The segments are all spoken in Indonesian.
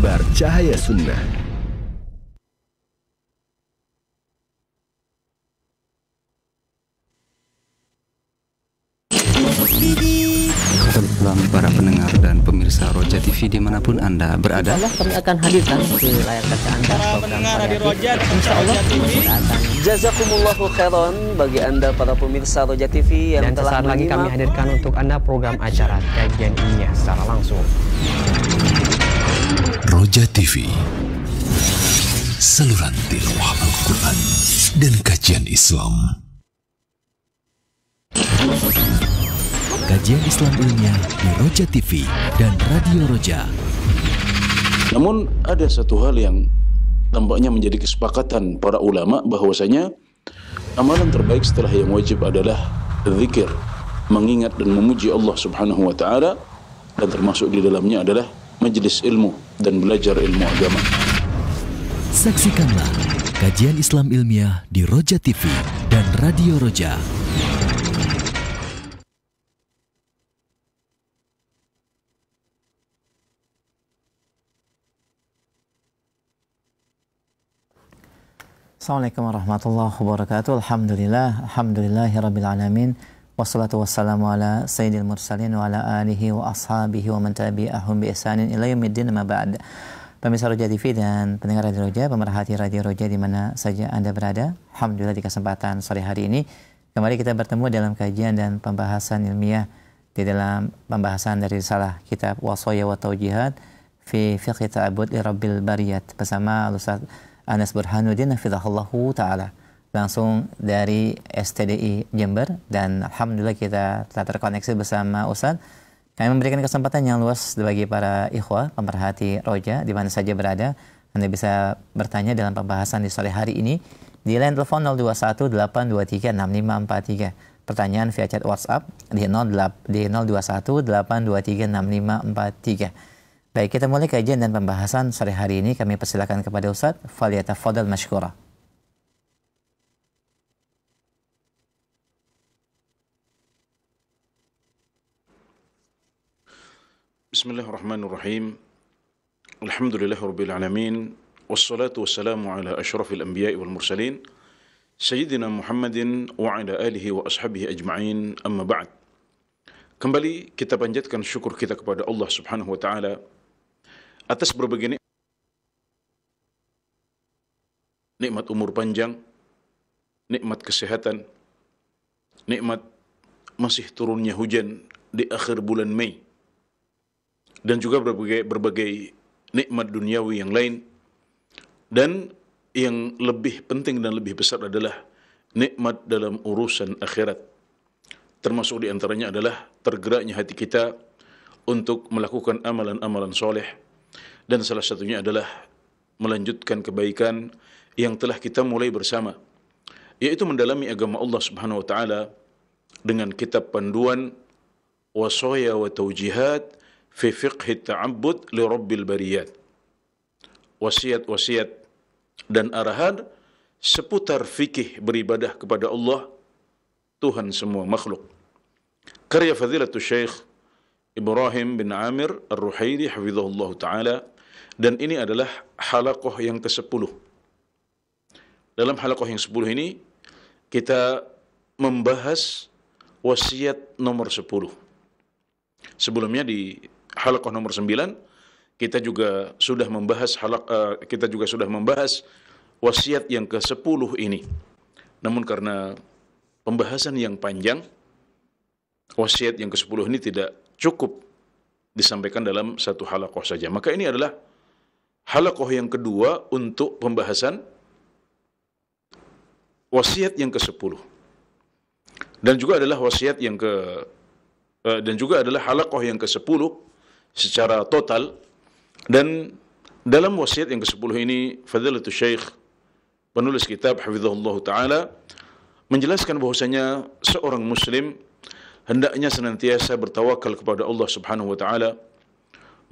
Penebar cahaya sunnah. Selamat para pendengar dan pemirsa Roja TV dimanapun Anda berada. Insyaallah kami akan hadirkan di layar kaca Anda program Roja TV. Jazakumullahu khairan bagi Anda para pemirsa Roja TV yang Dan telah sesaat lagi kami hadirkan untuk Anda program acara kajian ilmiah secara langsung. Roja TV, saluran tilawah Al-Quran dan kajian Islam. Kajian Islam ilmiah di Roja TV dan Radio Roja. Namun ada satu hal yang tampaknya menjadi kesepakatan para ulama, bahwasanya amalan terbaik setelah yang wajib adalah zikir, mengingat dan memuji Allah Subhanahu wa taala, dan termasuk di dalamnya adalah majelis ilmu dan belajar ilmu agama. Saksikanlah kajian Islam ilmiah di Roja TV dan Radio Roja. Assalamualaikum warahmatullahi wabarakatuh. Alhamdulillahirabbil alamin. Wassalatu wassalamu ala sayyidil mursalin wa ala alihi wa ashabihi wa man tabi'ahum bi ihsanin ila yaumiddin, ma ba'd. Pemirsa Roja TV dan pendengar Radio Roja, pemerhati Radio Roja di mana saja Anda berada, alhamdulillah di kesempatan sore hari ini kembali kita bertemu dalam kajian dan pembahasan ilmiah di dalam pembahasan dari risalah kitab Wasaya wa Taujihat fi Fiqh Ta'abbud li Rabbil Bariyat bersama Ustaz Anas Burhanuddin hafizahullahu taala, langsung dari STDI Jember, dan alhamdulillah kita telah terkoneksi bersama Ustaz. Kami memberikan kesempatan yang luas bagi para ikhwah pemerhati Roja di mana saja berada. Anda bisa bertanya dalam pembahasan di sore hari ini di line telepon 0218236543. Pertanyaan via chat WhatsApp di 0218236543. Baik, kita mulai kajian dan pembahasan sore hari ini. Kami persilakan kepada Ustaz, falyatafaddal mashkura. Bismillahirrahmanirrahim. Alhamdulillahirabbil alamin. Wassalatu wassalamu ala asyrafil anbiya'i wal mursalin sayyidina Muhammadin wa ala alihi wa ashabihi ajma'in, amma ba'd. Kembali kita panjatkan syukur kita kepada Allah Subhanahu wa taala atas berbagai nikmat umur panjang, nikmat kesehatan, nikmat masih turunnya hujan di akhir bulan Mei, dan juga berbagai nikmat duniawi yang lain. Dan yang lebih penting dan lebih besar adalah nikmat dalam urusan akhirat. Termasuk di antaranya adalah tergeraknya hati kita untuk melakukan amalan-amalan soleh, dan salah satunya adalah melanjutkan kebaikan yang telah kita mulai bersama, yaitu mendalami agama Allah Subhanahu wa taala dengan kitab panduan Wasaya wa Taujihat fi Fiqh Ta'abbud li Rabbil Bariyat. Wasiat-wasiat dan arahan seputar fikih beribadah kepada Allah, Tuhan semua makhluk. Karya Fadilatul Syekh Ibrahim bin Amir Ar-Ruhaili hafizahullah ta'ala, dan ini adalah halaqah yang ke-10. Dalam halaqah yang 10 ini kita membahas wasiat nomor 10. Sebelumnya di halaqah nomor 9 kita juga sudah membahas wasiat yang ke-10 ini. Namun karena pembahasan yang panjang, wasiat yang ke-10 ini tidak cukup disampaikan dalam satu halaqah saja. Maka ini adalah halaqah yang kedua untuk pembahasan wasiat yang ke-10. Dan juga adalah halaqah yang ke-10 secara total. Dan dalam wasiat yang ke-10 ini Fadilatul Syekh penulis kitab hafizahullah ta'ala menjelaskan bahwasanya seorang muslim hendaknya senantiasa bertawakal kepada Allah Subhanahu wa taala,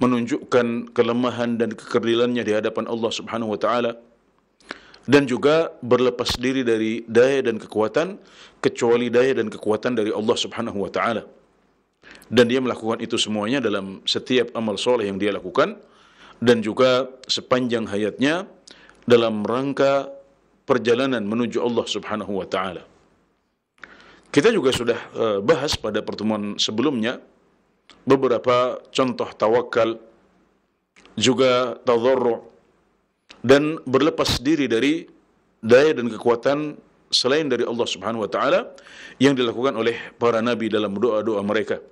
menunjukkan kelemahan dan kekerdilannya di hadapan Allah Subhanahu wa taala, dan juga berlepas diri dari daya dan kekuatan kecuali daya dan kekuatan dari Allah Subhanahu wa taala. Dan dia melakukan itu semuanya dalam setiap amal soleh yang dia lakukan, dan juga sepanjang hayatnya dalam rangka perjalanan menuju Allah Subhanahu wa taala. Kita juga sudah bahas pada pertemuan sebelumnya beberapa contoh tawakal, juga tadharru' dan berlepas diri dari daya dan kekuatan selain dari Allah Subhanahu wa taala yang dilakukan oleh para nabi dalam doa-doa mereka.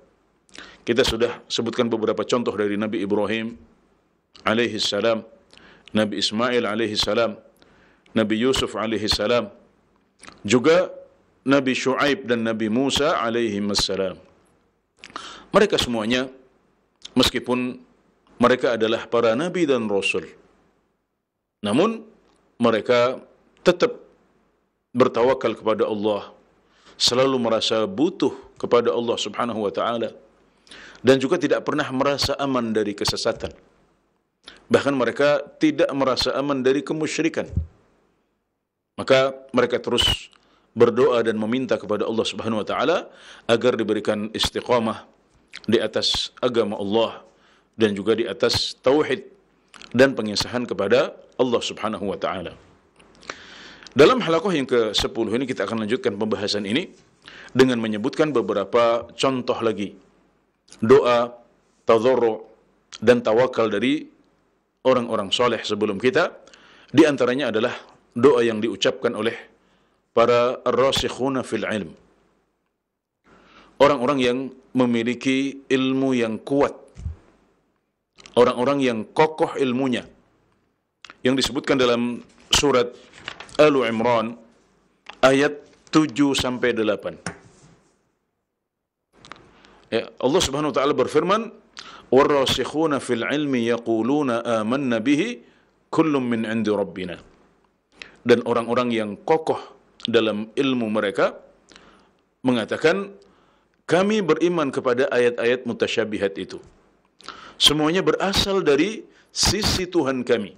Kita sudah sebutkan beberapa contoh dari Nabi Ibrahim alaihi salam, Nabi Ismail alaihi salam, Nabi Yusuf alaihi salam, juga Nabi Shu'aib dan Nabi Musa alaihi wassalam. Mereka semuanya, meskipun mereka adalah para nabi dan rasul, namun mereka tetap bertawakal kepada Allah, selalu merasa butuh kepada Allah Subhanahu wa taala, dan juga tidak pernah merasa aman dari kesesatan. Bahkan mereka tidak merasa aman dari kemusyrikan. Maka mereka terus berdoa dan meminta kepada Allah Subhanahu wa taala agar diberikan istiqamah di atas agama Allah dan juga di atas tauhid dan pengesahan kepada Allah Subhanahu wa taala. Dalam halaqah yang ke-10 ini kita akan lanjutkan pembahasan ini dengan menyebutkan beberapa contoh lagi doa, tadharru' dan tawakal dari orang-orang soleh sebelum kita. Di antaranya adalah doa yang diucapkan oleh para ar-rasikhuna fil ilm, orang-orang yang memiliki ilmu yang kuat, orang-orang yang kokoh ilmunya, yang disebutkan dalam surat Al Imran ayat 7-8. Ya, Allah Subhanahu wa taala berfirman, "War-rasikhuna fil ilmi yaquluna amanna bihi kullun min 'indi rabbina." Dan orang-orang yang kokoh dalam ilmu mereka mengatakan, kami beriman kepada ayat-ayat mutasyabihat itu. Semuanya berasal dari sisi Tuhan kami.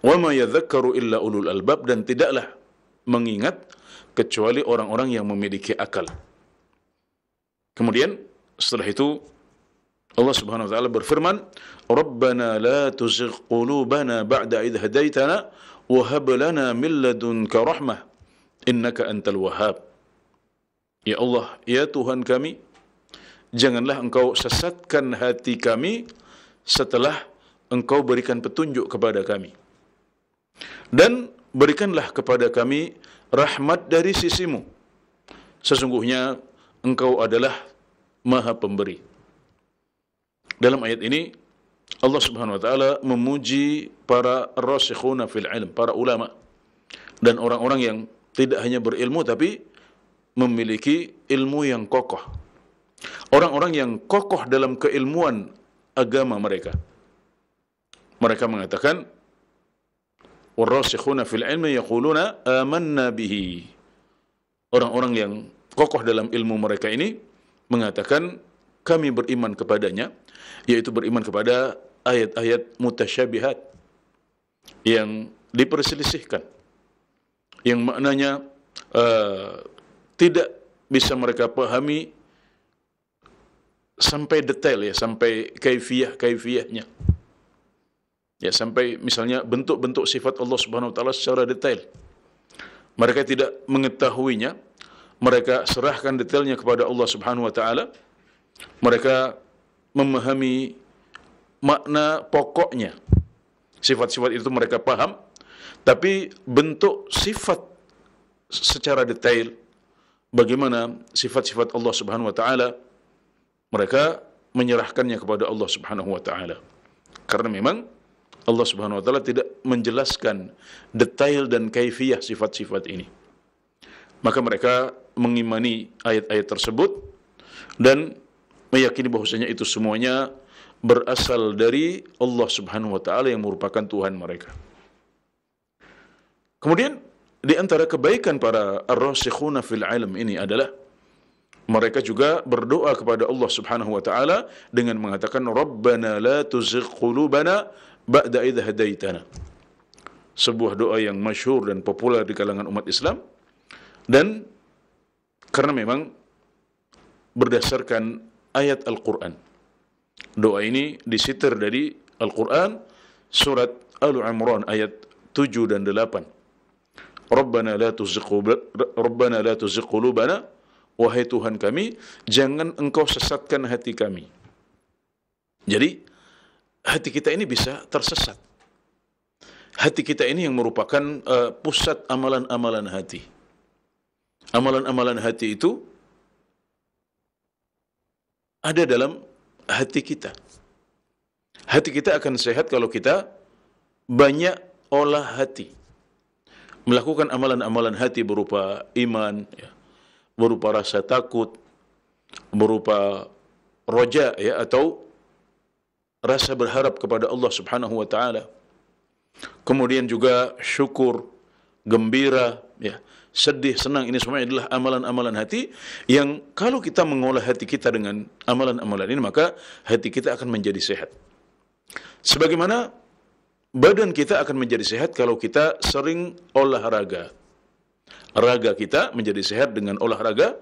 Wa ma yadhakkaru illa ulul albab, dan tidaklah mengingat kecuali orang-orang yang memiliki akal. Kemudian setelah itu Allah Subhanahu wa taala berfirman, "Rabbana la tuzigh qulubana ba'da idh hadaitana wa hab lana min ladunka rahmah innaka antal wahhab." Ya Allah, ya Tuhan kami, janganlah Engkau sesatkan hati kami setelah Engkau berikan petunjuk kepada kami, dan berikanlah kepada kami rahmat dari sisimu. Sesungguhnya Engkau adalah Maha Pemberi. Dalam ayat ini Allah Subhanahu wa taala memuji para rasikhuna fil ilm, para ulama dan orang-orang yang tidak hanya berilmu tapi memiliki ilmu yang kokoh. Orang-orang yang kokoh dalam keilmuan agama mereka. Mereka mengatakan, "War-rasikhuna fil ilmi yaquluna amanna bihi." Orang-orang yang kokoh dalam ilmu mereka ini mengatakan, kami beriman kepadanya, yaitu beriman kepada ayat-ayat mutasyabihat yang diperselisihkan, yang maknanya tidak bisa mereka pahami sampai detail, ya, sampai kaifiyahnya, ya, sampai misalnya bentuk-bentuk sifat Allah Subhanahu wa taala secara detail. Mereka tidak mengetahuinya, mereka serahkan detailnya kepada Allah Subhanahu wa taala. Mereka memahami makna pokoknya. Sifat-sifat itu mereka paham, tapi bentuk sifat secara detail, bagaimana sifat-sifat Allah Subhanahu wa taala, mereka menyerahkannya kepada Allah Subhanahu wa taala. Karena memang Allah Subhanahu wa taala tidak menjelaskan detail dan kaifiyah sifat-sifat ini. Maka mereka mengimani ayat-ayat tersebut dan meyakini bahwasanya itu semuanya berasal dari Allah Subhanahu wa taala yang merupakan Tuhan mereka. Kemudian di antara kebaikan para ar-rasikhuna fil ilm ini adalah mereka juga berdoa kepada Allah Subhanahu wa taala dengan mengatakan, "Rabbana la tuzigh qulubana ba'da idh hadaitana." Sebuah doa yang masyhur dan populer di kalangan umat Islam, dan karena memang berdasarkan ayat Al-Quran. Doa ini disitir dari Al-Quran, surat Al-Imran ayat 7 dan 8. Rabbana la tuzigh qulubana, wahai Tuhan kami, jangan Engkau sesatkan hati kami. Jadi, hati kita ini bisa tersesat. Hati kita ini yang merupakan pusat amalan-amalan hati. Amalan-amalan hati itu ada dalam hati kita. Hati kita akan sehat kalau kita banyak olah hati. Melakukan amalan-amalan hati berupa iman, ya, berupa rasa takut, berupa roja, ya, atau rasa berharap kepada Allah Subhanahu wa taala. Kemudian juga syukur, gembira, ya, sedih, senang, ini semua adalah amalan-amalan hati yang kalau kita mengolah hati kita dengan amalan-amalan ini, maka hati kita akan menjadi sehat. Sebagaimana badan kita akan menjadi sehat kalau kita sering olahraga. Raga kita menjadi sehat dengan olahraga,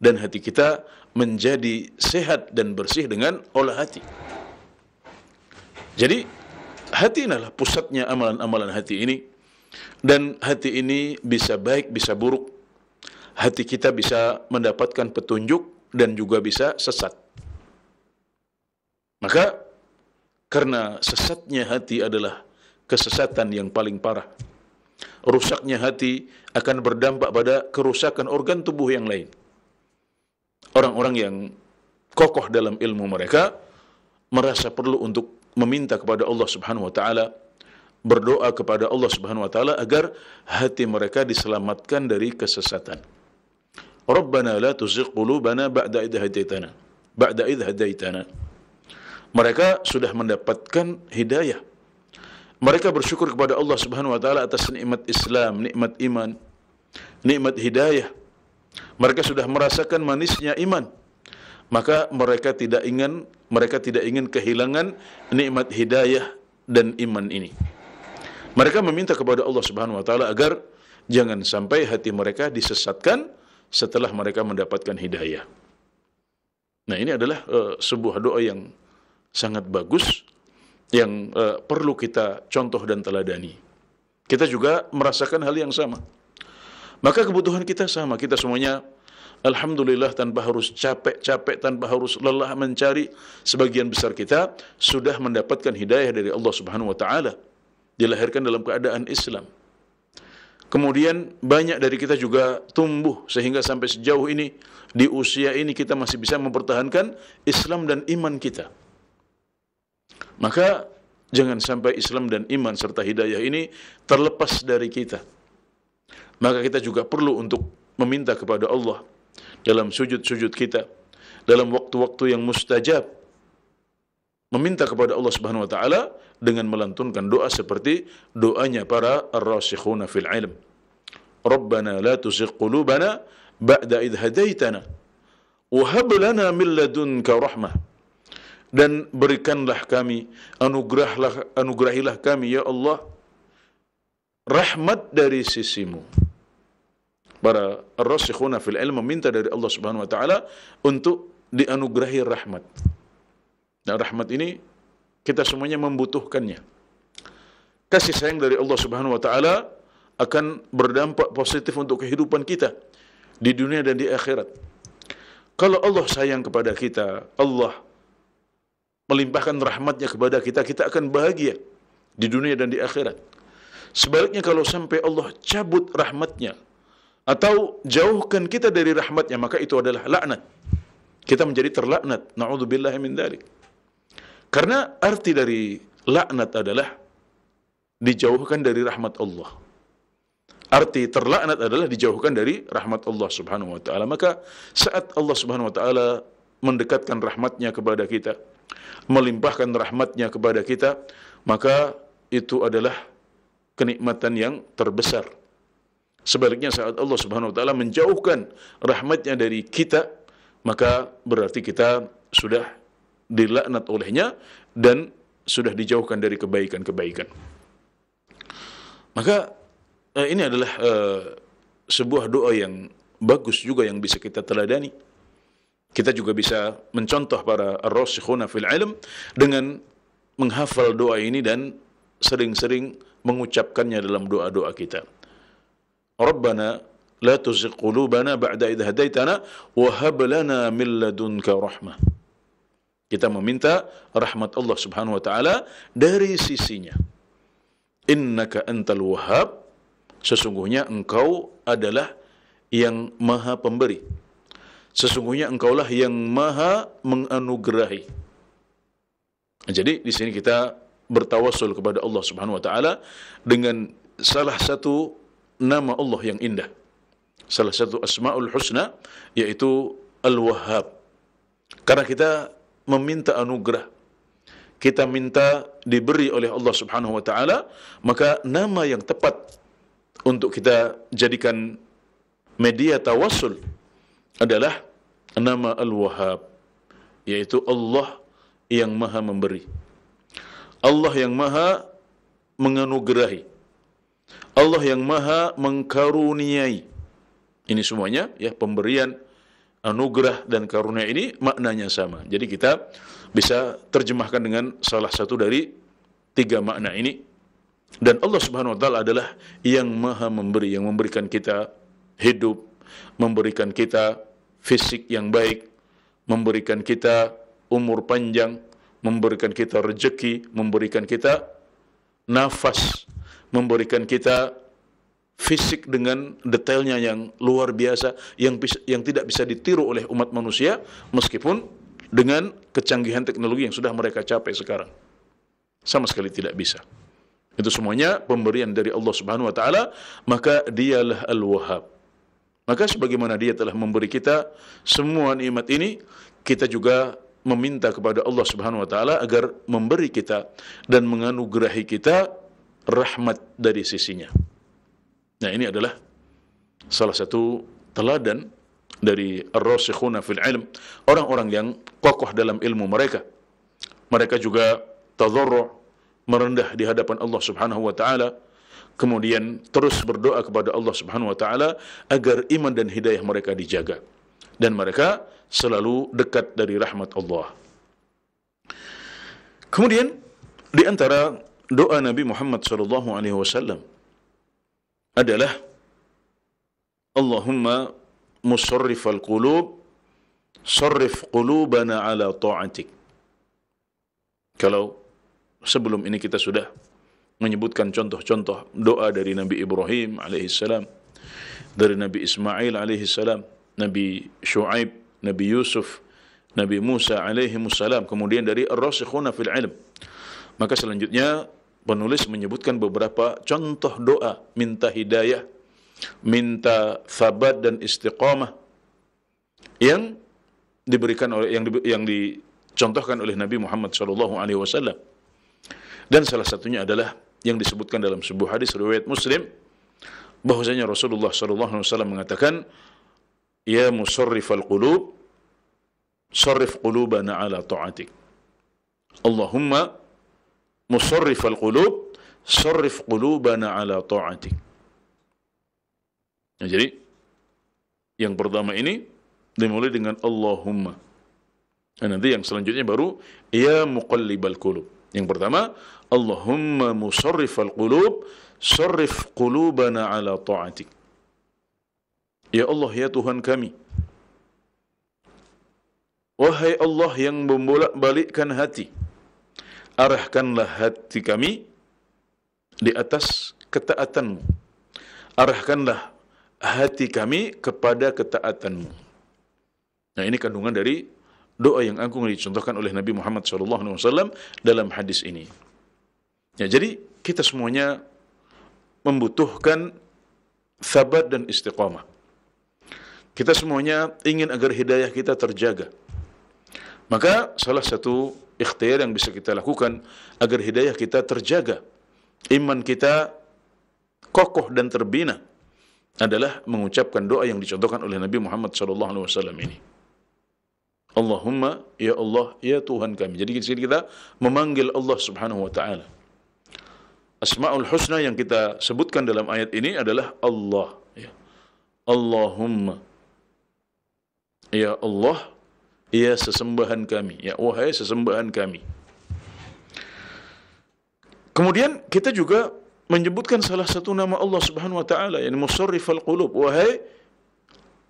dan hati kita menjadi sehat dan bersih dengan olah hati. Jadi, hati inilah pusatnya amalan-amalan hati ini. Dan hati ini bisa baik, bisa buruk. Hati kita bisa mendapatkan petunjuk dan juga bisa sesat. Maka, karena sesatnya hati adalah kesesatan yang paling parah. Rusaknya hati akan berdampak pada kerusakan organ tubuh yang lain. Orang-orang yang kokoh dalam ilmu mereka merasa perlu untuk meminta kepada Allah Subhanahu wa taala, berdoa kepada Allah Subhanahu wa taala agar hati mereka diselamatkan dari kesesatan. Rabbana la tuzigh qulubana ba'da idh hadaitana. Mereka sudah mendapatkan hidayah. Mereka bersyukur kepada Allah Subhanahu wa taala atas nikmat Islam, nikmat iman, nikmat hidayah. Mereka sudah merasakan manisnya iman. Maka mereka tidak ingin kehilangan nikmat hidayah dan iman ini. Mereka meminta kepada Allah Subhanahu wa taala agar jangan sampai hati mereka disesatkan setelah mereka mendapatkan hidayah. Nah, ini adalah sebuah doa yang sangat bagus yang perlu kita contoh dan teladani. Kita juga merasakan hal yang sama. Maka kebutuhan kita sama, kita semuanya alhamdulillah tanpa harus capek-capek, tanpa harus lelah mencari, sebagian besar kita sudah mendapatkan hidayah dari Allah Subhanahu wa taala, dilahirkan dalam keadaan Islam. Kemudian banyak dari kita juga tumbuh sehingga sampai sejauh ini, di usia ini kita masih bisa mempertahankan Islam dan iman kita. Maka jangan sampai Islam dan iman serta hidayah ini terlepas dari kita. Maka kita juga perlu untuk meminta kepada Allah dalam sujud-sujud kita, dalam waktu-waktu yang mustajab, meminta kepada Allah Subhanahu wa taala dengan melantunkan doa seperti doanya para ar-rasikhuna fil ilm. Rabbana la tuzigh qulubana ba'da idh hadaitana wa hab lana min ladunka rahmah. Dan berikanlah kami, anugerahilah kami ya Allah rahmat dari sisimu. Para ar-rasikhuna fil ilm meminta dari Allah Subhanahu wa taala untuk dianugerahi rahmat. Dan rahmat ini kita semuanya membutuhkannya. Kasih sayang dari Allah Subhanahu wa taala akan berdampak positif untuk kehidupan kita di dunia dan di akhirat. Kalau Allah sayang kepada kita, Allah melimpahkan rahmatnya kepada kita, kita akan bahagia di dunia dan di akhirat. Sebaliknya kalau sampai Allah cabut rahmatnya atau jauhkan kita dari rahmatnya, maka itu adalah laknat. Kita menjadi terlaknat. Na'udzubillahi min dzalik. Karena arti dari laknat adalah dijauhkan dari rahmat Allah. Arti terlaknat adalah dijauhkan dari rahmat Allah Subhanahu wa taala. Maka saat Allah Subhanahu wa taala mendekatkan rahmatnya kepada kita, melimpahkan rahmatnya kepada kita, maka itu adalah kenikmatan yang terbesar. Sebaliknya saat Allah Subhanahu wa taala menjauhkan rahmatnya dari kita, maka berarti kita sudah dilaknat olehnya dan sudah dijauhkan dari kebaikan-kebaikan. Maka ini adalah sebuah doa yang bagus juga yang bisa kita teladani. Kita juga bisa mencontoh para ar-rasikhuna fil ilm dengan menghafal doa ini dan sering-sering mengucapkannya dalam doa-doa kita. Rabbana la tuzigh qulubana ba'da idh hadaitana wa hab lana min ladunka rahmah. Kita meminta rahmat Allah Subhanahu wa taala dari sisinya. Innaka antal wahhab, sesungguhnya engkau adalah yang maha pemberi. Sesungguhnya engkaulah yang maha menganugerahi. Jadi di sini kita bertawassul kepada Allah Subhanahu wa taala dengan salah satu nama Allah yang indah. Salah satu Asmaul Husna yaitu Al-Wahhab. Karena kita meminta anugerah, kita minta diberi oleh Allah Subhanahu wa taala, maka nama yang tepat untuk kita jadikan media tawassul adalah nama Al-Wahhab, yaitu Allah yang maha memberi, Allah yang maha menganugerahi, Allah yang maha mengkaruniai. Ini semuanya ya, pemberian, anugerah dan karunia ini maknanya sama. Jadi kita bisa terjemahkan dengan salah satu dari tiga makna ini. Dan Allah Subhanahu wa taala adalah yang maha memberi, yang memberikan kita hidup, memberikan kita fisik yang baik, memberikan kita umur panjang, memberikan kita rezeki, memberikan kita nafas, memberikan kita fisik dengan detailnya yang luar biasa, yang tidak bisa ditiru oleh umat manusia, meskipun dengan kecanggihan teknologi yang sudah mereka capai sekarang. Sama sekali tidak bisa. Itu semuanya pemberian dari Allah Subhanahu wa taala, maka dialah Al-Wahhab. Maka sebagaimana dia telah memberi kita semua nikmat ini, kita juga meminta kepada Allah Subhanahu wa taala agar memberi kita dan menganugerahi kita rahmat dari sisinya. Nah, ini adalah salah satu teladan dari ar-rasikhuna fil ilm, orang-orang yang kokoh dalam ilmu mereka. Mereka juga tadharru', merendah di hadapan Allah Subhanahu wa taala, kemudian terus berdoa kepada Allah Subhanahu wa taala agar iman dan hidayah mereka dijaga, dan mereka selalu dekat dari rahmat Allah. Kemudian di antara doa Nabi Muhammad sallallahu alaihi wasallam adalah Allahumma musarrifal qulub, sarrif qulubana ala ta'atik. Kalau sebelum ini kita sudah menyebutkan contoh-contoh doa dari Nabi Ibrahim alaihissalam, dari Nabi Ismail alaihissalam, Nabi Shu'aib, Nabi Yusuf, Nabi Musa alaihimussalam, kemudian dari ar-rasikhuna fil ilm. Maka selanjutnya penulis menyebutkan beberapa contoh doa minta hidayah, minta thabat dan istiqamah yang diberikan oleh yang dicontohkan oleh Nabi Muhammad sallallahu alaihi wasallam. Dan salah satunya adalah yang disebutkan dalam sebuah hadis riwayat Muslim, bahwasanya Rasulullah sallallahu alaihi wasallam mengatakan, ya musarrifal qulub, sarrif qulubana ala ta'atik. Allahumma musarrifal qulub, sarrif qulubana ala ta'atik. Nah, jadi yang pertama ini dimulai dengan Allahumma. Dan nanti yang selanjutnya baru ya muqallibal qulub. Yang pertama Allahumma musarrifal qulub, sarrif qulubana ala ta'atik. Ya Allah, ya Tuhan kami, wahai Allah yang membolak-balikkan hati, arahkanlah hati kami di atas ketaatan-Mu. Arahkanlah hati kami kepada ketaatan-Mu. Nah, ini kandungan dari doa yang agung dicontohkan oleh Nabi Muhammad SAW dalam hadis ini. Ya, jadi kita semuanya membutuhkan thabat dan istiqamah. Kita semuanya ingin agar hidayah kita terjaga. Maka salah satu ikhtiar yang bisa kita lakukan agar hidayah kita terjaga, iman kita kokoh dan terbina, adalah mengucapkan doa yang dicontohkan oleh Nabi Muhammad SAW ini. Allahumma, ya Allah, ya Tuhan kami. Jadi di sini kita memanggil Allah Subhanahu wa taala. Asmaul Husna yang kita sebutkan dalam ayat ini adalah Allah, ya. Allahumma, ya Allah, ya sesembahan kami, ya wahai sesembahan kami. Kemudian kita juga menyebutkan salah satu nama Allah Subhanahu wa taala, yakni Musarrifal Qulub. Wahai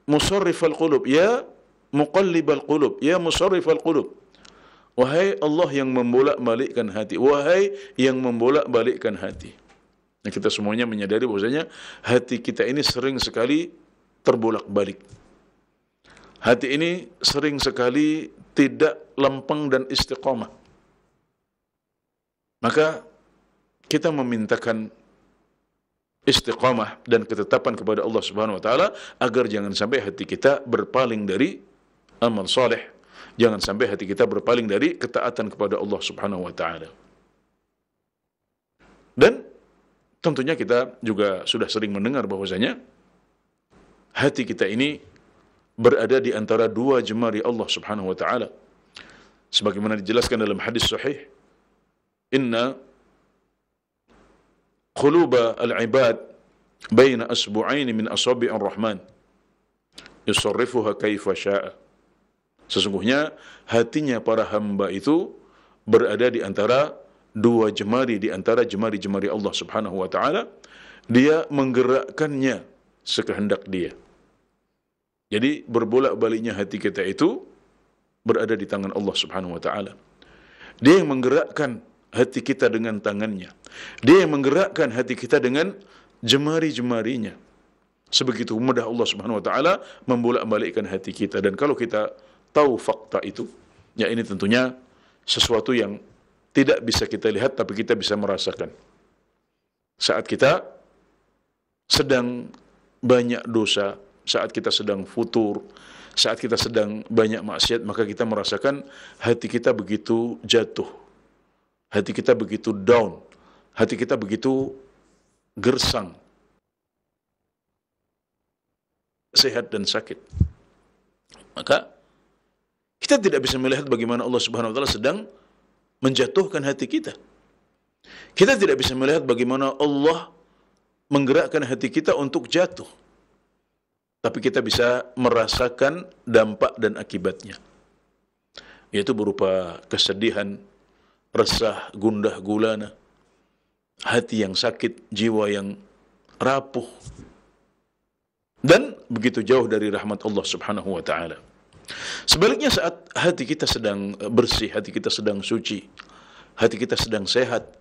Musarrifal Qulub, ya Muqallibal Qulub, ya Musarrifal Qulub. Wahai Allah yang membolak-balikkan hati, wahai yang membolak-balikkan hati. Nah, kita semuanya menyadari bahwasanya hati kita ini sering sekali terbolak-balik. Hati ini sering sekali tidak lempeng dan istiqamah. Maka kita memintakan istiqamah dan ketetapan kepada Allah Subhanahu wa taala agar jangan sampai hati kita berpaling dari amal saleh, jangan sampai hati kita berpaling dari ketaatan kepada Allah Subhanahu wa taala. Dan tentunya kita juga sudah sering mendengar bahwasanya hati kita ini berada di antara dua jemari Allah Subhanahu wa taala. Sebagaimana dijelaskan dalam hadis sahih, inna quluba al-ibad baina asbu'ain min asabi'ir rahman yusarrifuha kaifa syaa. Sesungguhnya hatinya para hamba itu berada di antara dua jemari di antara jemari-jemari Allah Subhanahu wa taala. Dia menggerakkannya sekehendak dia. Jadi berbolak-baliknya hati kita itu berada di tangan Allah Subhanahu wa taala. Dia yang menggerakkan hati kita dengan tangannya. Dia yang menggerakkan hati kita dengan jemari-jemarinya. Sebegitu mudah Allah Subhanahu wa taala membolak-balikkan hati kita. Dan kalau kita tahu fakta itu, ya ini tentunya sesuatu yang tidak bisa kita lihat tapi kita bisa merasakan. Saat kita sedang banyak dosa, saat kita sedang futur, saat kita sedang banyak maksiat, maka kita merasakan hati kita begitu jatuh. Hati kita begitu down. Hati kita begitu gersang. Sehat dan sakit. Maka kita tidak bisa melihat bagaimana Allah Subhanahu wa taala sedang menjatuhkan hati kita. Kita tidak bisa melihat bagaimana Allah menggerakkan hati kita untuk jatuh. Tapi kita bisa merasakan dampak dan akibatnya. Yaitu berupa kesedihan, resah, gundah gulana, hati yang sakit, jiwa yang rapuh, dan begitu jauh dari rahmat Allah Subhanahu wa taala. Sebaliknya saat hati kita sedang bersih, hati kita sedang suci, hati kita sedang sehat,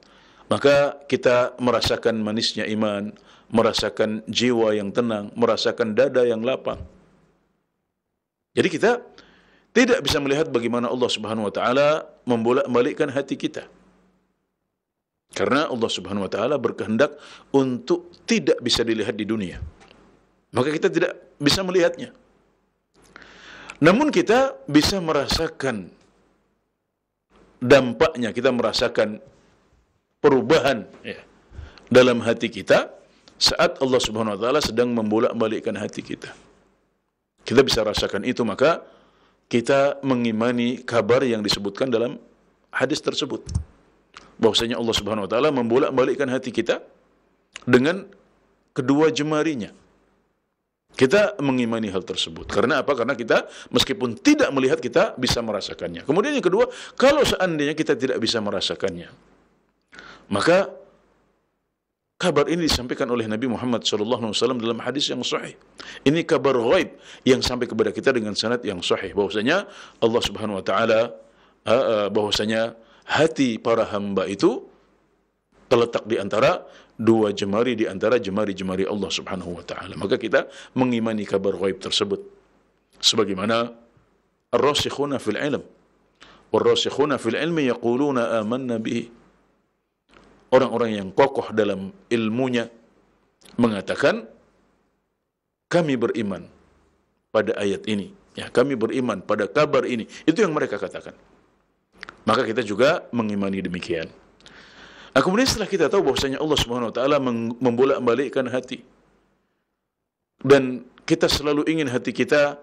maka kita merasakan manisnya iman, merasakan jiwa yang tenang, merasakan dada yang lapang. Jadi kita tidak bisa melihat bagaimana Allah Subhanahu wa taala membolak-balikkan hati kita. Karena Allah Subhanahu wa taala berkehendak untuk tidak bisa dilihat di dunia. Maka kita tidak bisa melihatnya. Namun kita bisa merasakan dampaknya, kita merasakan perubahan dalam hati kita saat Allah Subhanahu wa taala sedang membolak-balikkan hati kita. Kita bisa rasakan itu, maka kita mengimani kabar yang disebutkan dalam hadis tersebut. Bahwasanya Allah Subhanahu wa taala membolak-balikkan hati kita dengan kedua jemarinya. Kita mengimani hal tersebut. Karena apa? Karena kita meskipun tidak melihat, kita bisa merasakannya. Kemudian yang kedua, kalau seandainya kita tidak bisa merasakannya, maka kabar ini disampaikan oleh Nabi Muhammad SAW dalam hadis yang sahih. Ini kabar ghaib yang sampai kepada kita dengan sanad yang sahih. Bahwasanya Allah Subhanahu wa taala, bahwasanya hati para hamba itu terletak di antara dua jemari di antara jemari-jemari Allah Subhanahu wa taala. Maka kita mengimani kabar ghaib tersebut. Sebagaimana ar-rasikhuna fil ilm war-rasikhuna fil ilmi yaquluna amanna bihi. Orang-orang yang kokoh dalam ilmunya mengatakan kami beriman pada ayat ini, ya, kami beriman pada kabar ini. Itu yang mereka katakan. Maka kita juga mengimani demikian. Nah, kemudian setelah kita tahu bahwasanya Allah Subhanahu wa taala membolak-balikkan hati, dan kita selalu ingin hati kita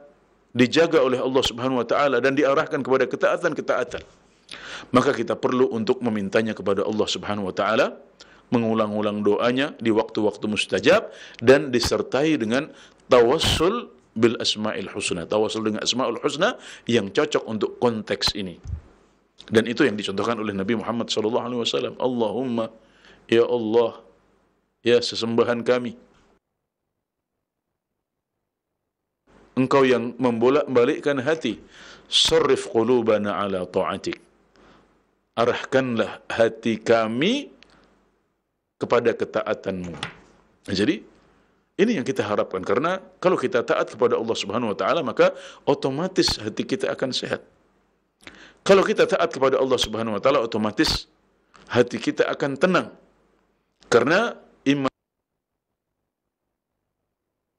dijaga oleh Allah Subhanahu wa taala dan diarahkan kepada ketaatan-ketaatan, maka kita perlu untuk memintanya kepada Allah Subhanahu wa taala, mengulang-ulang doanya di waktu-waktu mustajab, dan disertai dengan tawassul bil asmaul husna, tawassul dengan asmaul husna yang cocok untuk konteks ini. Dan itu yang dicontohkan oleh Nabi Muhammad SAW. Allahumma Ya Allah, ya sesembahan kami, Engkau yang membolak-balikkan hati. Sarrif qulubana ala ta'atik. Arahkanlah hati kami kepada ketaatan-Mu. Jadi, ini yang kita harapkan. Karena kalau kita taat kepada Allah Subhanahu wa taala, maka otomatis hati kita akan sehat. Kalau kita taat kepada Allah Subhanahu wa taala, otomatis hati kita akan tenang. Karena iman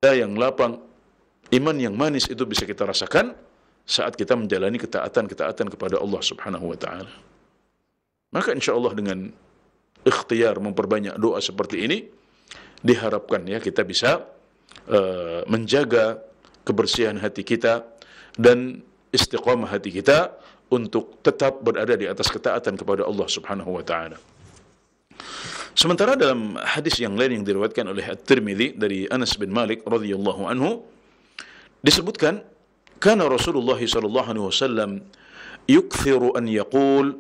yang lapang, iman yang manis itu bisa kita rasakan saat kita menjalani ketaatan kepada Allah Subhanahu wa taala. Maka insyaallah dengan ikhtiar memperbanyak doa seperti ini, diharapkan ya kita bisa menjaga kebersihan hati kita dan istiqamah hati kita untuk tetap berada di atas ketaatan kepada Allah Subhanahu wa taala. Sementara dalam hadis yang lain yang diriwayatkan oleh At-Tirmidzi dari Anas bin Malik radhiyallahu anhu disebutkan, kana Rasulullah sallallahu alaihi wasallam yukthiru an yaqul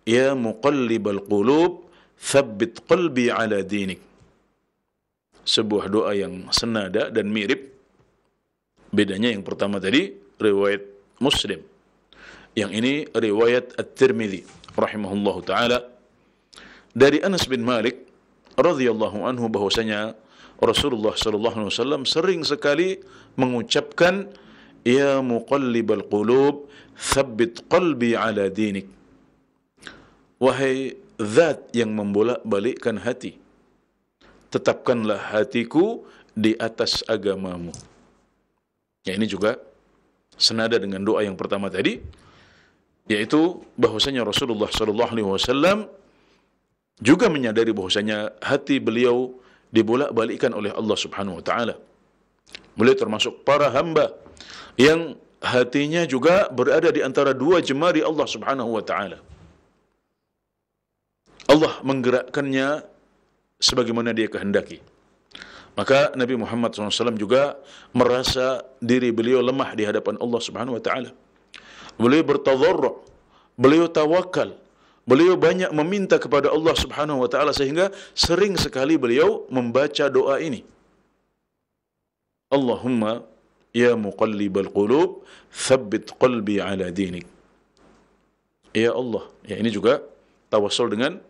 ya muqallibal qulub tsabbit qalbi ala dinik. Sebuah doa yang senada dan mirip. Bedanya yang pertama tadi riwayat Muslim, yang ini riwayat At-Tirmidzi rahimahullahu taala dari Anas bin Malik radhiyallahu anhu bahwasanya Rasulullah sallallahu alaihi wasallam sering sekali mengucapkan ya muqallibal qulub tsabbit qalbi ala dinik. Wahai zat yang membolak-balikkan hati, tetapkanlah hatiku di atas agamamu. Ya, ini juga senada dengan doa yang pertama tadi, yaitu bahwasanya Rasulullah sallallahu alaihi wasallam juga menyadari bahwasanya hati beliau dibolak-balikkan oleh Allah Subhanahu wa taala. Beliau termasuk para hamba yang hatinya juga berada di antara dua jemari Allah Subhanahu wa taala. Allah menggerakkannya sebagaimana Dia kehendaki. Maka Nabi Muhammad SAW juga merasa diri beliau lemah di hadapan Allah Subhanahu wa taala. Beliau bertadarru', beliau tawakal, beliau banyak meminta kepada Allah Subhanahu wa taala sehingga sering sekali beliau membaca doa ini. Allahumma ya muqallibal qulub tsabbit qalbi ala dinik. Ya Allah, ya ini juga tawassul dengan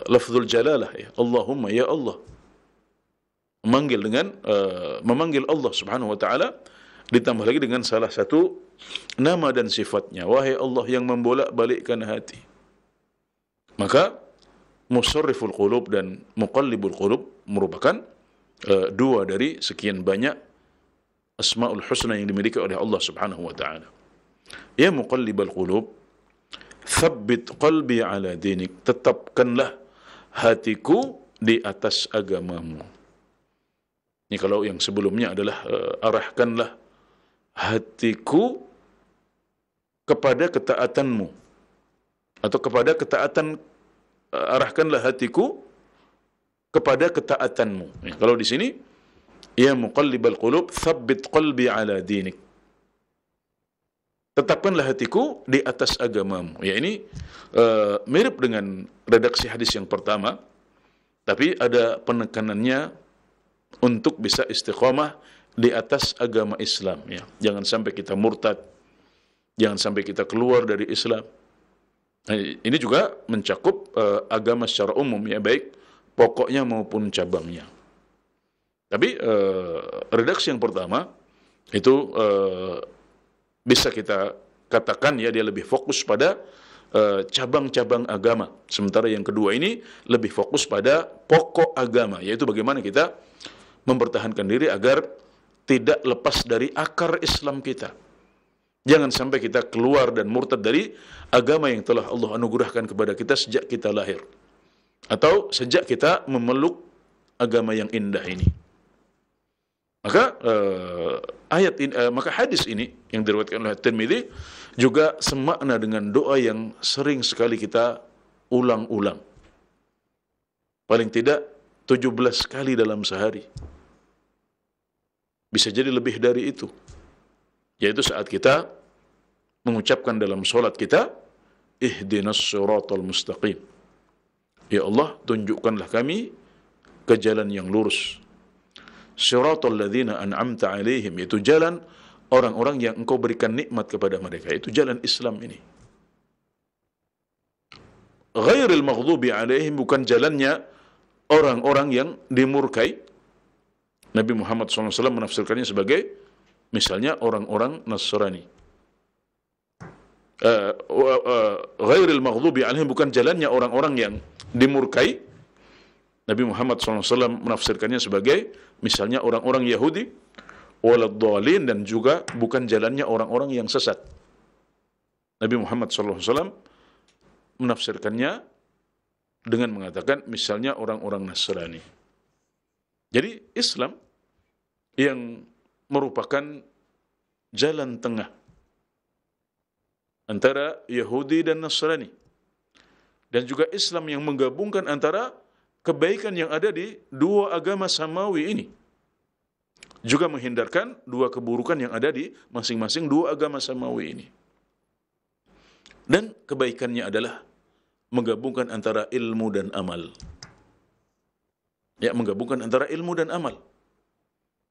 lafzul jalalah ya. Allahumma ya Allah. Memanggil dengan memanggil Allah Subhanahu wa taala, ditambah lagi dengan salah satu nama dan sifatnya, wahai Allah yang membolak-balikkan hati. Maka musarriful qulub dan muqallibul qulub merupakan dua dari sekian banyak asmaul husna yang dimiliki oleh Allah Subhanahu wa taala. Ya muqallibal qulub tsabbit qalbi ala dinik, tetapkanlah hatiku di atas agamamu. Ini kalau yang sebelumnya adalah arahkanlah hatiku kepada ketaatanmu, atau kepada ketaatan, arahkanlah hatiku kepada ketaatanmu. Ya, kalau di sini ya muqallibal qulub tsabbit qalbi ala dinik, tetapkanlah hatiku di atas agamamu. Ya, ini mirip dengan redaksi hadis yang pertama, tapi ada penekanannya untuk bisa istiqamah di atas agama Islam. Ya, jangan sampai kita murtad, jangan sampai kita keluar dari Islam. Nah, ini juga mencakup agama secara umum, ya, baik pokoknya maupun cabangnya. Tapi redaksi yang pertama itu bisa kita katakan ya dia lebih fokus pada cabang-cabang agama. Sementara yang kedua ini lebih fokus pada pokok agama, yaitu bagaimana kita mempertahankan diri agar tidak lepas dari akar Islam kita. Jangan sampai kita keluar dan murtad dari agama yang telah Allah anugerahkan kepada kita sejak kita lahir, atau sejak kita memeluk agama yang indah ini. Maka maka hadis ini yang diriwayatkan oleh Tirmidzi juga semakna dengan doa yang sering sekali kita ulang-ulang. Paling tidak 17 kali dalam sehari. Bisa jadi lebih dari itu. Yaitu saat kita mengucapkan dalam solat kita, ihdinas siratal mustaqim. Ya Allah, tunjukkanlah kami ke jalan yang lurus. Siratal ladzina an'amta 'alaihim, yaitu jalan orang-orang yang Engkau berikan nikmat kepada mereka, itu jalan Islam ini. Ghairil maghdubi 'alaihim, bukan jalannya orang-orang yang dimurkai. Nabi Muhammad SAW menafsirkannya sebagai misalnya orang-orang Nasrani. Ghairil maghdubi 'alaihim, bukan jalannya orang-orang yang dimurkai. Nabi Muhammad SAW menafsirkannya sebagai misalnya orang-orang Yahudi, waladhdallin, dan juga bukan jalannya orang-orang yang sesat. Nabi Muhammad SAW menafsirkannya dengan mengatakan misalnya orang-orang Nasrani. Jadi Islam yang merupakan jalan tengah antara Yahudi dan Nasrani, dan juga Islam yang menggabungkan antara kebaikan yang ada di dua agama samawi ini, juga menghindarkan dua keburukan yang ada di masing-masing dua agama samawi ini. Dan kebaikannya adalah menggabungkan antara ilmu dan amal. Ya, menggabungkan antara ilmu dan amal.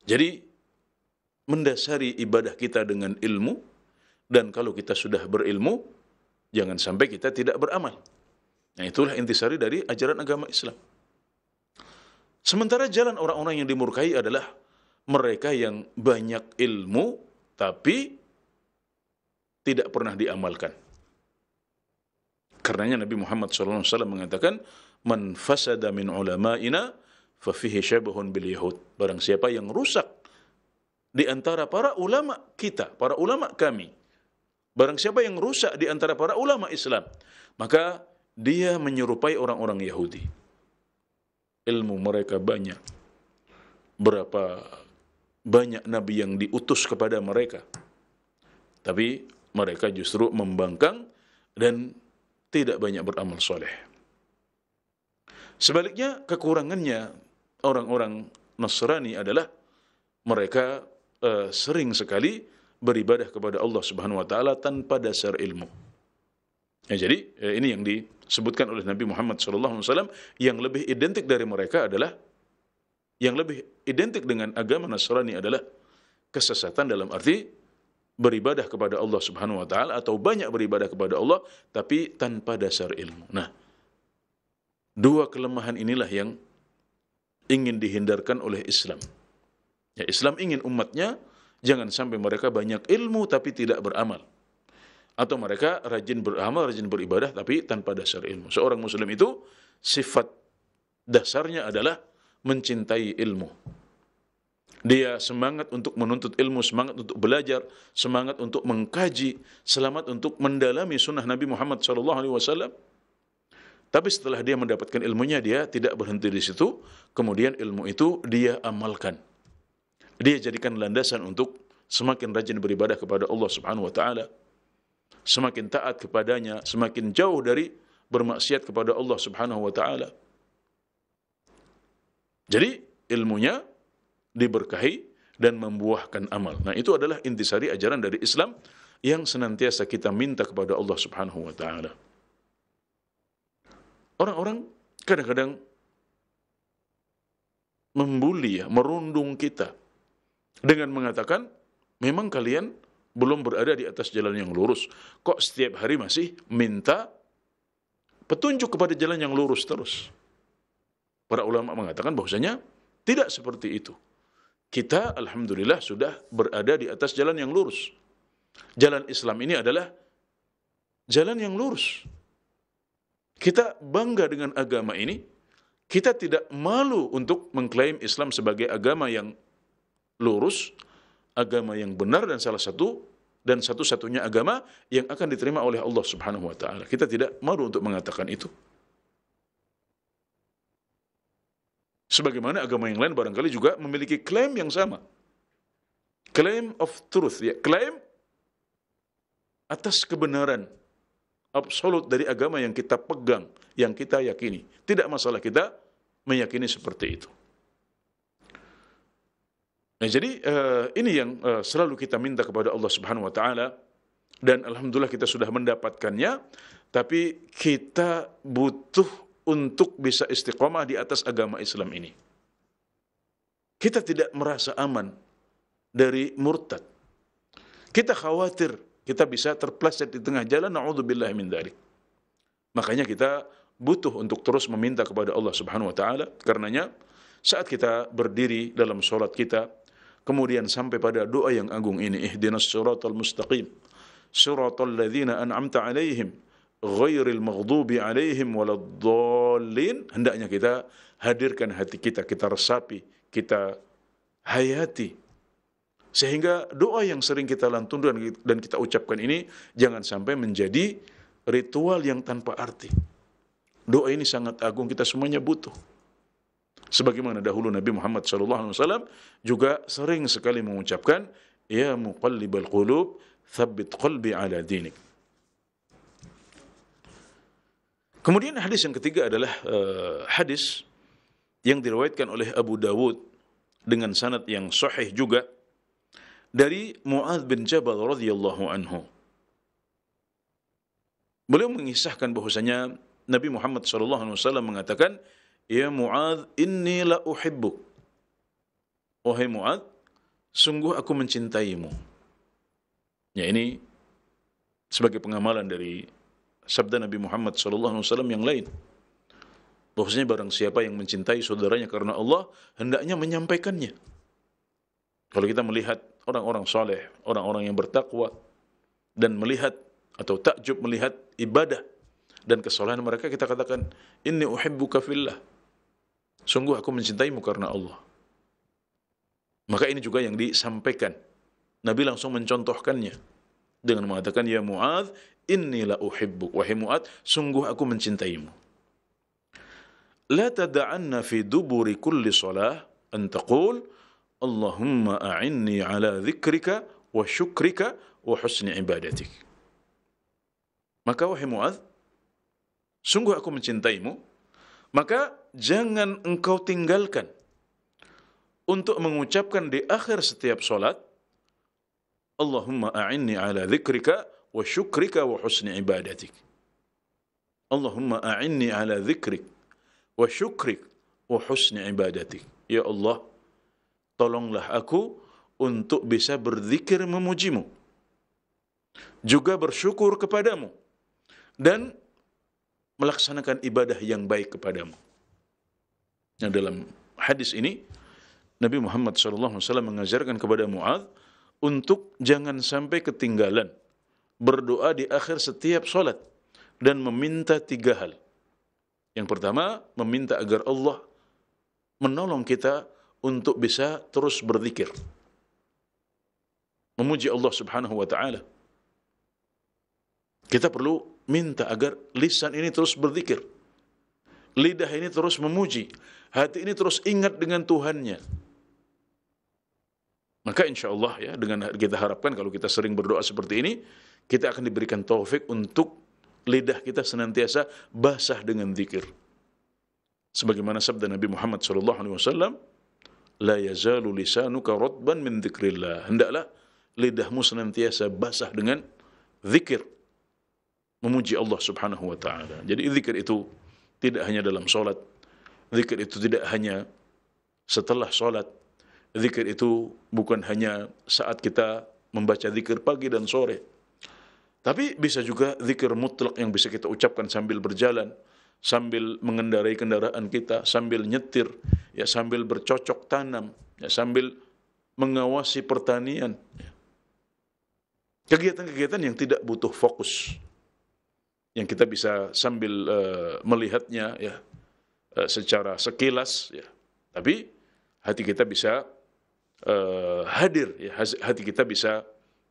Jadi mendasari ibadah kita dengan ilmu, dan kalau kita sudah berilmu, jangan sampai kita tidak beramal. Nah, itulah intisari dari ajaran agama Islam. Sementara jalan orang-orang yang dimurkai adalah mereka yang banyak ilmu tapi tidak pernah diamalkan. Karenanya Nabi Muhammad SAW mengatakan, "Man fasada min ulama'ina fa fihi syabahun bil yahud." Barang siapa yang rusak di antara para ulama kita, para ulama kami, barang siapa yang rusak di antara para ulama Islam, maka dia menyerupai orang-orang Yahudi. Ilmu mereka banyak. Berapa banyak nabi yang diutus kepada mereka, tapi mereka justru membangkang dan tidak banyak beramal soleh. Sebaliknya, kekurangannya orang-orang Nasrani adalah mereka sering sekali beribadah kepada Allah Subhanahu wa taala tanpa dasar ilmu. Ya, jadi ini yang disebutkan oleh Nabi Muhammad SAW, yang lebih identik dari mereka adalah, yang lebih identik dengan agama Nasrani adalah kesesatan dalam arti beribadah kepada Allah Subhanahu wa taala atau banyak beribadah kepada Allah tapi tanpa dasar ilmu. Nah, dua kelemahan inilah yang ingin dihindarkan oleh Islam. Ya, Islam ingin umatnya jangan sampai mereka banyak ilmu tapi tidak beramal, atau mereka rajin beramal, rajin beribadah tapi tanpa dasar ilmu. Seorang muslim itu sifat dasarnya adalah mencintai ilmu. Dia semangat untuk menuntut ilmu, semangat untuk belajar, semangat untuk mengkaji, semangat untuk mendalami sunnah Nabi Muhammad SAW. Tapi setelah dia mendapatkan ilmunya, dia tidak berhenti di situ. Kemudian ilmu itu dia amalkan. Dia jadikan landasan untuk semakin rajin beribadah kepada Allah Subhanahu wa taala, semakin taat kepadanya, semakin jauh dari bermaksiat kepada Allah Subhanahu wa taala. Jadi ilmunya diberkahi dan membuahkan amal. Nah, itu adalah intisari ajaran dari Islam yang senantiasa kita minta kepada Allah Subhanahu wa taala. Orang-orang kadang-kadang membuli, merundung kita dengan mengatakan, memang kalian belum berada di atas jalan yang lurus. Kok setiap hari masih minta petunjuk kepada jalan yang lurus terus? Para ulama mengatakan bahwasanya tidak seperti itu. Kita alhamdulillah sudah berada di atas jalan yang lurus. Jalan Islam ini adalah jalan yang lurus. Kita bangga dengan agama ini. Kita tidak malu untuk mengklaim Islam sebagai agama yang lurus, agama yang benar, dan salah satu dan satu-satunya agama yang akan diterima oleh Allah Subhanahu wa taala. Kita tidak malu untuk mengatakan itu. Sebagaimana agama yang lain barangkali juga memiliki klaim yang sama. Claim of truth, ya, klaim atas kebenaran absolut dari agama yang kita pegang, yang kita yakini. Tidak masalah kita meyakini seperti itu. Nah, jadi ini yang selalu kita minta kepada Allah Subhanahu wa taala, dan alhamdulillah kita sudah mendapatkannya, tapi kita butuh untuk bisa istiqomah di atas agama Islam ini. Kita tidak merasa aman dari murtad. Kita khawatir kita bisa terpleset di tengah jalan, na'udzubillah min dzalik. Makanya kita butuh untuk terus meminta kepada Allah Subhanahu wa taala. Karenanya saat kita berdiri dalam salat kita, kemudian sampai pada doa yang agung ini, ihdinas siratal mustaqim, siratal ladzina an'amta 'alaihim ghairil maghdubi 'alaihim waladdallin, hendaknya kita hadirkan hati kita, kita resapi, kita hayati, sehingga doa yang sering kita lantunkan dan kita ucapkan ini jangan sampai menjadi ritual yang tanpa arti. Doa ini sangat agung, kita semuanya butuh. Sebagaimana dahulu Nabi Muhammad SAW juga sering sekali mengucapkan, ya muqallibal qulub, thabbit qalbi ala dinik. Kemudian hadis yang ketiga adalah hadis yang diriwayatkan oleh Abu Dawud dengan sanad yang sahih juga dari Mu'adz bin Jabal radhiyallahu anhu. Beliau mengisahkan bahwasanya Nabi Muhammad SAW mengatakan, ya Mu'adz, inni la uhibbuk. Wahai Mu'adz, sungguh aku mencintaimu. Ya, ini sebagai pengamalan dari sabda Nabi Muhammad SAW yang lain. Bahwasanya barang siapa yang mencintai saudaranya karena Allah, hendaknya menyampaikannya. Kalau kita melihat orang-orang saleh, orang-orang yang bertakwa, dan melihat atau takjub melihat ibadah dan kesalahan mereka, kita katakan, inni uhibbuka fillah. Sungguh aku mencintaimu karena Allah. Maka ini juga yang disampaikan. Nabi langsung mencontohkannya dengan mengatakan, ya Mu'adz, inni la uhibbuk. Wahai Mu'adz, sungguh aku mencintaimu. La tada'anna fi duburi kulli salah an taqul Allahumma a'inni ala dzikrika wa syukrika wa husni ibadatik. Maka wahai Mu'adz, sungguh aku mencintaimu, maka jangan engkau tinggalkan untuk mengucapkan di akhir setiap salat, Allahumma a'inni ala dzikrika wa syukrika wa husni ibadatik. Allahumma a'inni ala dzikrik wa syukrik wa husni ibadatik. Ya Allah, tolonglah aku untuk bisa berzikir memujimu, juga bersyukur kepadamu, dan melaksanakan ibadah yang baik kepadamu. Nah, dalam hadis ini, Nabi Muhammad SAW mengajarkan kepada Mu'adz untuk jangan sampai ketinggalan berdoa di akhir setiap solat dan meminta 3 hal. Yang pertama, meminta agar Allah menolong kita untuk bisa terus berzikir, memuji Allah Subhanahu wa taala. Kita perlu minta agar lisan ini terus berzikir, lidah ini terus memuji, hati ini terus ingat dengan Tuhannya. Maka insya Allah ya, dengan kita harapkan kalau kita sering berdoa seperti ini, kita akan diberikan taufik untuk lidah kita senantiasa basah dengan zikir. Sebagaimana sabda Nabi Muhammad SAW, la yazalu lisanuka ratban min dzikrillah. Hendaklah lidahmu senantiasa basah dengan zikir, memuji Allah Subhanahu wa taala. Jadi zikir itu tidak hanya dalam salat, zikir itu tidak hanya setelah salat, zikir itu bukan hanya saat kita membaca zikir pagi dan sore, tapi bisa juga zikir mutlak yang bisa kita ucapkan sambil berjalan, sambil mengendarai kendaraan kita, sambil nyetir, ya sambil bercocok tanam, ya sambil mengawasi pertanian. Kegiatan-kegiatan yang tidak butuh fokus, yang kita bisa sambil melihatnya ya secara sekilas, ya, tapi hati kita bisa hadir, ya, hati kita bisa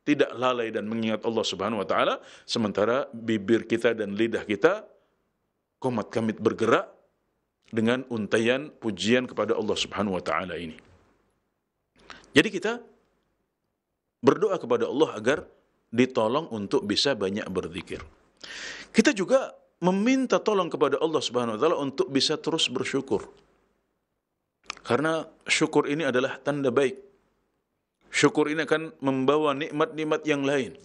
tidak lalai dan mengingat Allah Subhanahu wa taala, sementara bibir kita dan lidah kita komat kamit bergerak dengan untaian pujian kepada Allah Subhanahu wa taala ini. Jadi kita berdoa kepada Allah agar ditolong untuk bisa banyak berzikir. Kita juga meminta tolong kepada Allah Subhanahu wa taala untuk bisa terus bersyukur. Karena syukur ini adalah tanda baik. Syukur ini akan membawa nikmat-nikmat yang lain.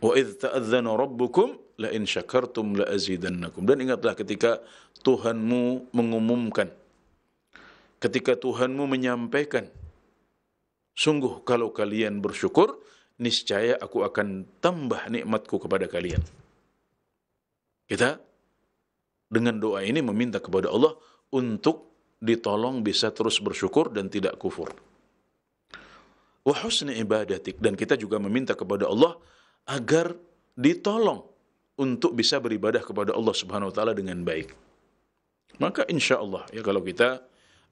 Wa idz ta'adzana rabbukum la in syakartum la azidannakum. Dan ingatlah ketika Tuhanmu mengumumkan, ketika Tuhanmu menyampaikan, sungguh kalau kalian bersyukur, niscaya aku akan tambah nikmatku kepada kalian. Kita dengan doa ini meminta kepada Allah untuk ditolong bisa terus bersyukur dan tidak kufur. Wa husni ibadatik, dan kita juga meminta kepada Allah agar ditolong untuk bisa beribadah kepada Allah Subhanahu wa taala dengan baik. Maka insya Allah ya, kalau kita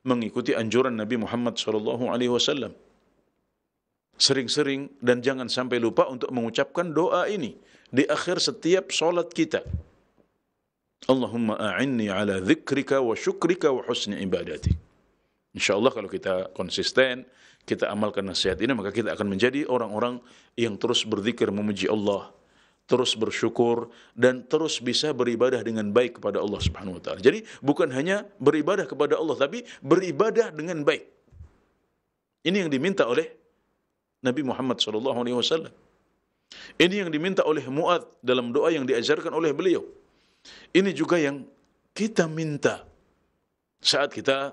mengikuti anjuran Nabi Muhammad sallallahu alaihi wasallam, sering-sering dan jangan sampai lupa untuk mengucapkan doa ini di akhir setiap salat kita. Allahumma a'inni ala dzikrika wa syukrika wa husni ibadatik. InsyaAllah kalau kita konsisten, kita amalkan nasihat ini, maka kita akan menjadi orang-orang yang terus berzikir memuji Allah, terus bersyukur, dan terus bisa beribadah dengan baik kepada Allah Subhanahu wa ta'ala. Jadi bukan hanya beribadah kepada Allah, tapi beribadah dengan baik. Ini yang diminta oleh Nabi Muhammad SAW. Ini yang diminta oleh Mu'adz dalam doa yang diajarkan oleh beliau. Ini juga yang kita minta saat kita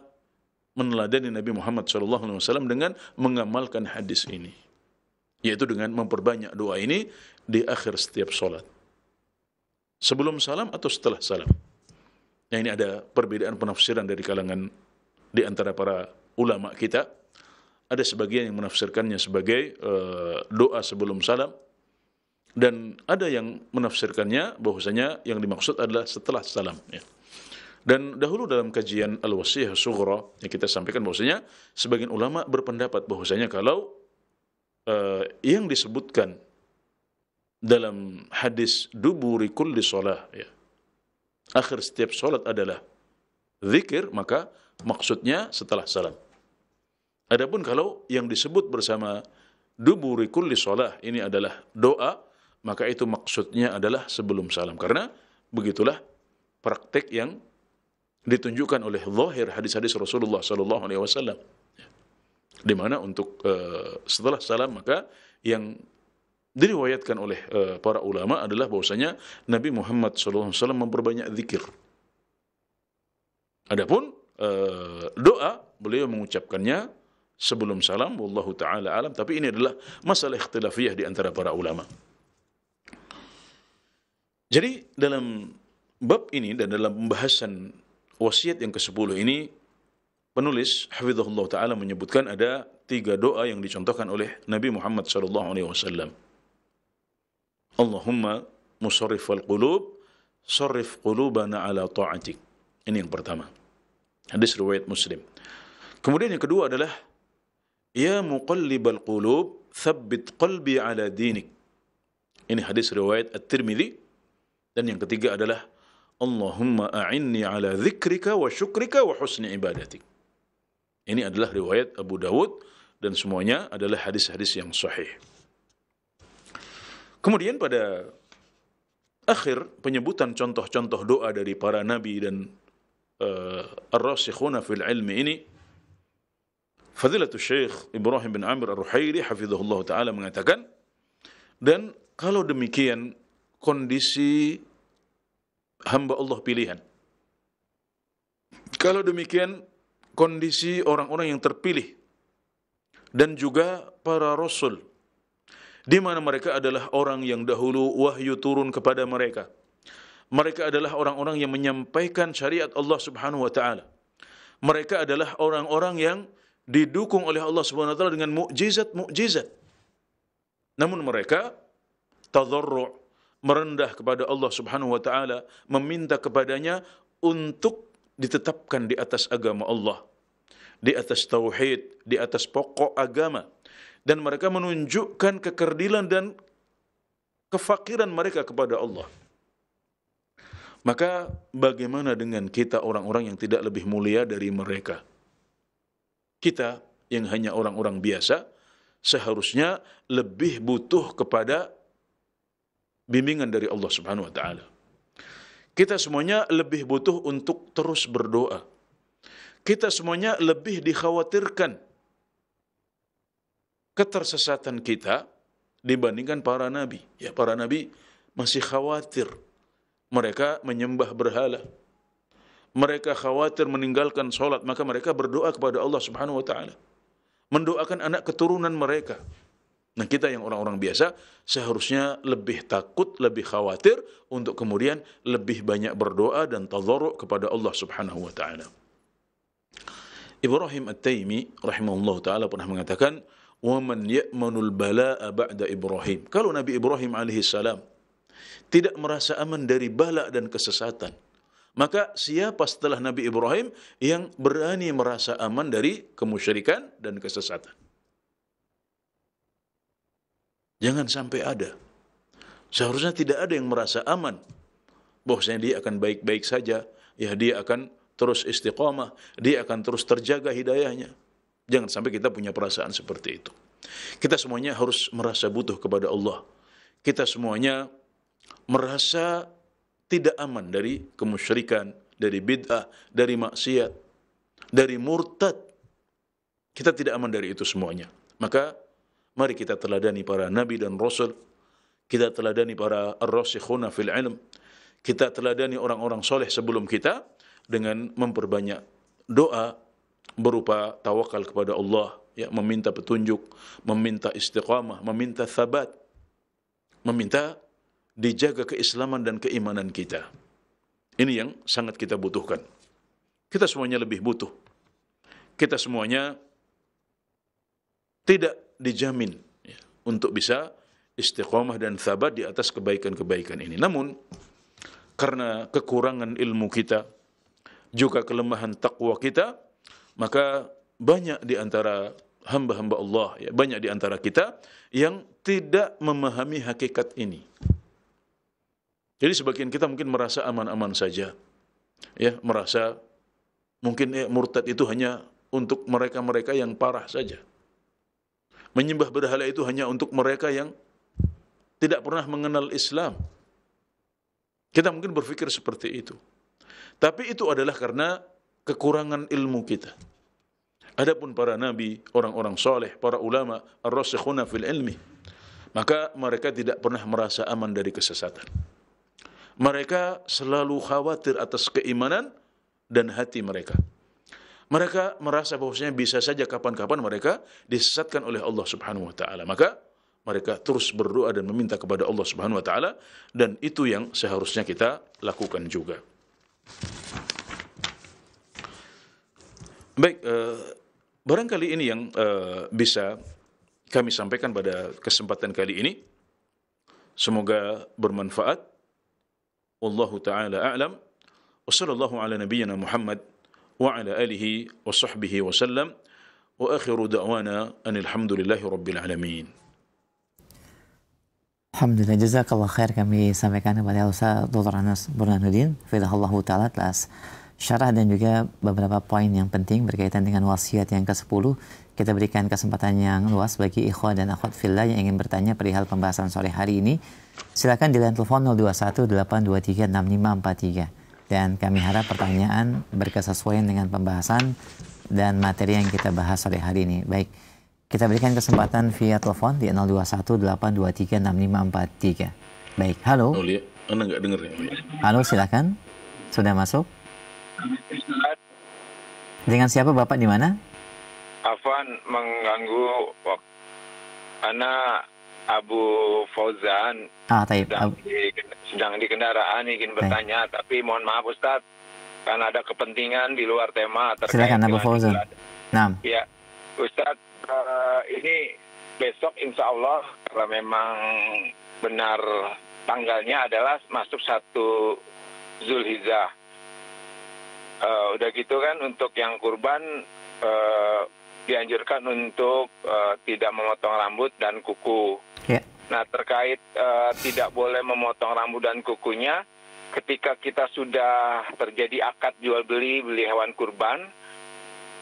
meneladani Nabi Muhammad SAW dengan mengamalkan hadis ini, yaitu dengan memperbanyak doa ini di akhir setiap solat, sebelum salam atau setelah salam. Nah, ini ada perbedaan penafsiran dari kalangan di antara para ulama kita. Ada sebagian yang menafsirkannya sebagai doa sebelum salam, dan ada yang menafsirkannya bahwasanya yang dimaksud adalah setelah salam ya. Dan dahulu dalam kajian Al-Wasiyah Sughra yang kita sampaikan bahwasanya sebagian ulama berpendapat bahwasanya kalau yang disebutkan dalam hadis duburi kulli shalah ya, akhir setiap salat adalah zikir, maka maksudnya setelah salam. Adapun kalau yang disebut bersama duburi kulli shalah ini adalah doa, maka itu maksudnya adalah sebelum salam. Karena begitulah praktek yang ditunjukkan oleh zahir hadis-hadis Rasulullah SAW, di mana untuk setelah salam, maka yang diriwayatkan oleh para ulama adalah bahwasanya Nabi Muhammad SAW memperbanyak zikir. Adapun doa, beliau mengucapkannya sebelum salam, wallahu ta'ala alam, tapi ini adalah masalah ikhtilafiyah di antara para ulama. Jadi dalam bab ini dan dalam pembahasan wasiat yang ke-10 ini, penulis hafizahullah ta'ala menyebutkan ada 3 doa yang dicontohkan oleh Nabi Muhammad SAW. Allahumma musarrifal qulub, sarrif qulubana ala ta'atik. Ini yang pertama. Hadis riwayat Muslim. Kemudian yang kedua adalah ya muqallibal qulub, thabbit qalbi ala dinik. Ini hadis riwayat At-Tirmidzi. Dan yang ketiga adalah Allahumma a'inni ala dzikrika wa syukrika wa husni ibadatik. Ini adalah riwayat Abu Dawud dan semuanya adalah hadis-hadis yang sahih. Kemudian pada akhir penyebutan contoh-contoh doa dari para nabi dan ar-rasikhuna fil ilmi ini, Fadilatul Syekh Ibrahim bin Amir Ar-Ruhaili hafizahullah ta'ala mengatakan, dan kalau demikian kondisi hamba Allah pilihan, kalau demikian kondisi orang-orang yang terpilih dan juga para rasul, di mana mereka adalah orang yang dahulu wahyu turun kepada mereka. Mereka adalah orang-orang yang menyampaikan syariat Allah Subhanahu wa taala. Mereka adalah orang-orang yang didukung oleh Allah Subhanahu wa taala dengan mukjizat-mukjizat. Namun mereka tadarru', merendah kepada Allah Subhanahu wa taala, meminta kepadanya untuk ditetapkan di atas agama Allah, di atas tauhid, di atas pokok agama, dan mereka menunjukkan kekerdilan dan kefakiran mereka kepada Allah. Maka bagaimana dengan kita orang-orang yang tidak lebih mulia dari mereka? Kita yang hanya orang-orang biasa seharusnya lebih butuh kepada bimbingan dari Allah Subhanahu wa taala. Kita semuanya lebih butuh untuk terus berdoa. Kita semuanya lebih dikhawatirkan ketersesatan kita dibandingkan para nabi. Ya, para nabi masih khawatir. Mereka menyembah berhala. Mereka khawatir meninggalkan sholat, maka mereka berdoa kepada Allah Subhanahu wa taala, mendoakan anak keturunan mereka. Nah, kita yang orang-orang biasa seharusnya lebih takut, lebih khawatir untuk kemudian lebih banyak berdoa dan tadharru kepada Allah Subhanahu wa taala. Ibrahim At-Taimi rahimahullah taala pernah mengatakan, "Wa man ya'manul balaa'a ba'da Ibrahim." Kalau Nabi Ibrahim alaihi salam tidak merasa aman dari bala dan kesesatan, maka siapa setelah Nabi Ibrahim yang berani merasa aman dari kemusyrikan dan kesesatan? Jangan sampai ada. Seharusnya tidak ada yang merasa aman bahwasanya dia akan baik-baik saja, ya dia akan terus istiqamah, dia akan terus terjaga hidayahnya. Jangan sampai kita punya perasaan seperti itu. Kita semuanya harus merasa butuh kepada Allah. Kita semuanya merasa tidak aman dari kemusyrikan, dari bid'ah, dari maksiat, dari murtad. Kita tidak aman dari itu semuanya. Maka mari kita teladani para nabi dan rasul. Kita teladani para ar-rasikhuna fil ilm. Kita teladani orang-orang soleh sebelum kita dengan memperbanyak doa berupa tawakal kepada Allah, ya, meminta petunjuk, meminta istiqamah, meminta thabat, meminta dijaga keislaman dan keimanan kita. Ini yang sangat kita butuhkan. Kita semuanya lebih butuh. Kita semuanya tidak dijamin, ya, untuk bisa istiqamah dan thabat di atas kebaikan-kebaikan ini. Namun, karena kekurangan ilmu kita, juga kelemahan takwa kita, maka banyak di antara hamba-hamba Allah, ya, banyak di antara kita yang tidak memahami hakikat ini. Jadi sebagian kita mungkin merasa aman-aman saja, ya, merasa mungkin murtad itu hanya untuk mereka-mereka yang parah saja. Menyembah berhala itu hanya untuk mereka yang tidak pernah mengenal Islam. Kita mungkin berpikir seperti itu. Tapi itu adalah karena kekurangan ilmu kita. Adapun para nabi, orang-orang soleh, para ulama, ar-rasikhuna fil ilmi, maka mereka tidak pernah merasa aman dari kesesatan. Mereka selalu khawatir atas keimanan dan hati mereka. Mereka merasa bahwasanya bisa saja kapan-kapan mereka disesatkan oleh Allah Subhanahu wa taala. Maka mereka terus berdoa dan meminta kepada Allah Subhanahu wa taala, dan itu yang seharusnya kita lakukan juga. Baik, barangkali ini yang bisa kami sampaikan pada kesempatan kali ini. Semoga bermanfaat. Wallahu ta'ala a'lam. Wa sallallahu ala nabiyyina Muhammad wa ala alihi wa sahbihi wa sallam. Wa akhiru da'wana anil hamdulillahi rabbil alamin. Alhamdulillah, jazakallah khair kami sampaikan kepada Ustaz Dr. Anas Burhanuddin fidahullahu ta'ala atas syarah dan juga beberapa poin yang penting berkaitan dengan wasiat yang ke-10. Kita berikan kesempatan yang luas bagi ikhwah dan akhwat fillah yang ingin bertanya perihal pembahasan sore hari ini. Silakan di line telepon 0218236543. Dan kami harap pertanyaan berkesesuaian dengan pembahasan dan materi yang kita bahas sore hari ini. Baik, kita berikan kesempatan via telepon di 0218236543. Baik, halo. Oh, lihat, Anda nggak dengar ya? Halo, silakan. Sudah masuk? Dengan siapa Bapak di mana? Afwan, mengganggu Ana Abu Fauzan. Taib. Sedang di kendaraan ingin bertanya, tapi mohon maaf Ustaz, karena ada kepentingan di luar tema terkait. Silakan Abu Fauzan. Nah. Ya, Ustaz, ini besok insya Allah kalau memang benar tanggalnya adalah masuk 1 Zulhijjah. Udah gitu kan untuk yang kurban dianjurkan untuk tidak memotong rambut dan kuku. Yeah. Nah, terkait tidak boleh memotong rambut dan kukunya, ketika kita sudah terjadi akad jual beli hewan kurban,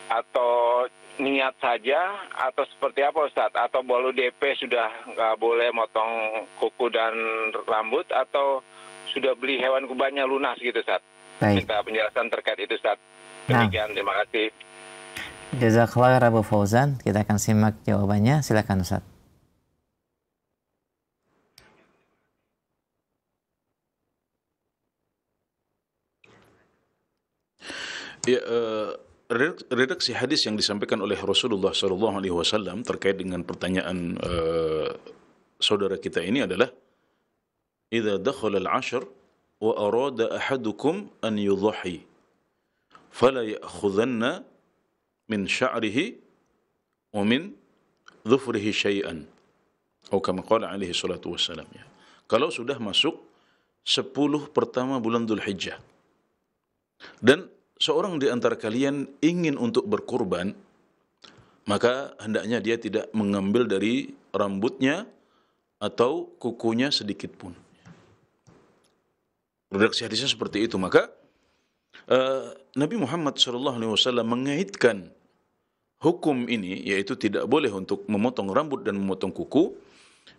atau niat saja, atau seperti apa Ustaz? Atau baru DP sudah nggak boleh motong kuku dan rambut, atau sudah beli hewan kurbannya lunas gitu Ustaz? Baik. Minta penjelasan terkait itu Ustaz. Demikian, terima kasih. Jazakallah Abu Fauzan. Kita akan simak jawabannya. Silakan Ustaz. Ya, redaksi hadis yang disampaikan oleh Rasulullah SAW terkait dengan pertanyaan saudara kita ini adalah idza dakhala al-'ashr wa arada ahadukum an yudhi fala ya'khudhanna min sya'rihi wa min dhufrihi syai'an atau kama qala alaihi salatu wassalam. Ya. Kalau sudah masuk 10 pertama bulan Dzulhijjah dan seorang di antara kalian ingin untuk berkurban, maka hendaknya dia tidak mengambil dari rambutnya atau kukunya sedikit pun. Redaksi hadisnya seperti itu. Maka Nabi Muhammad SAW mengaitkan hukum ini, yaitu tidak boleh untuk memotong rambut dan memotong kuku,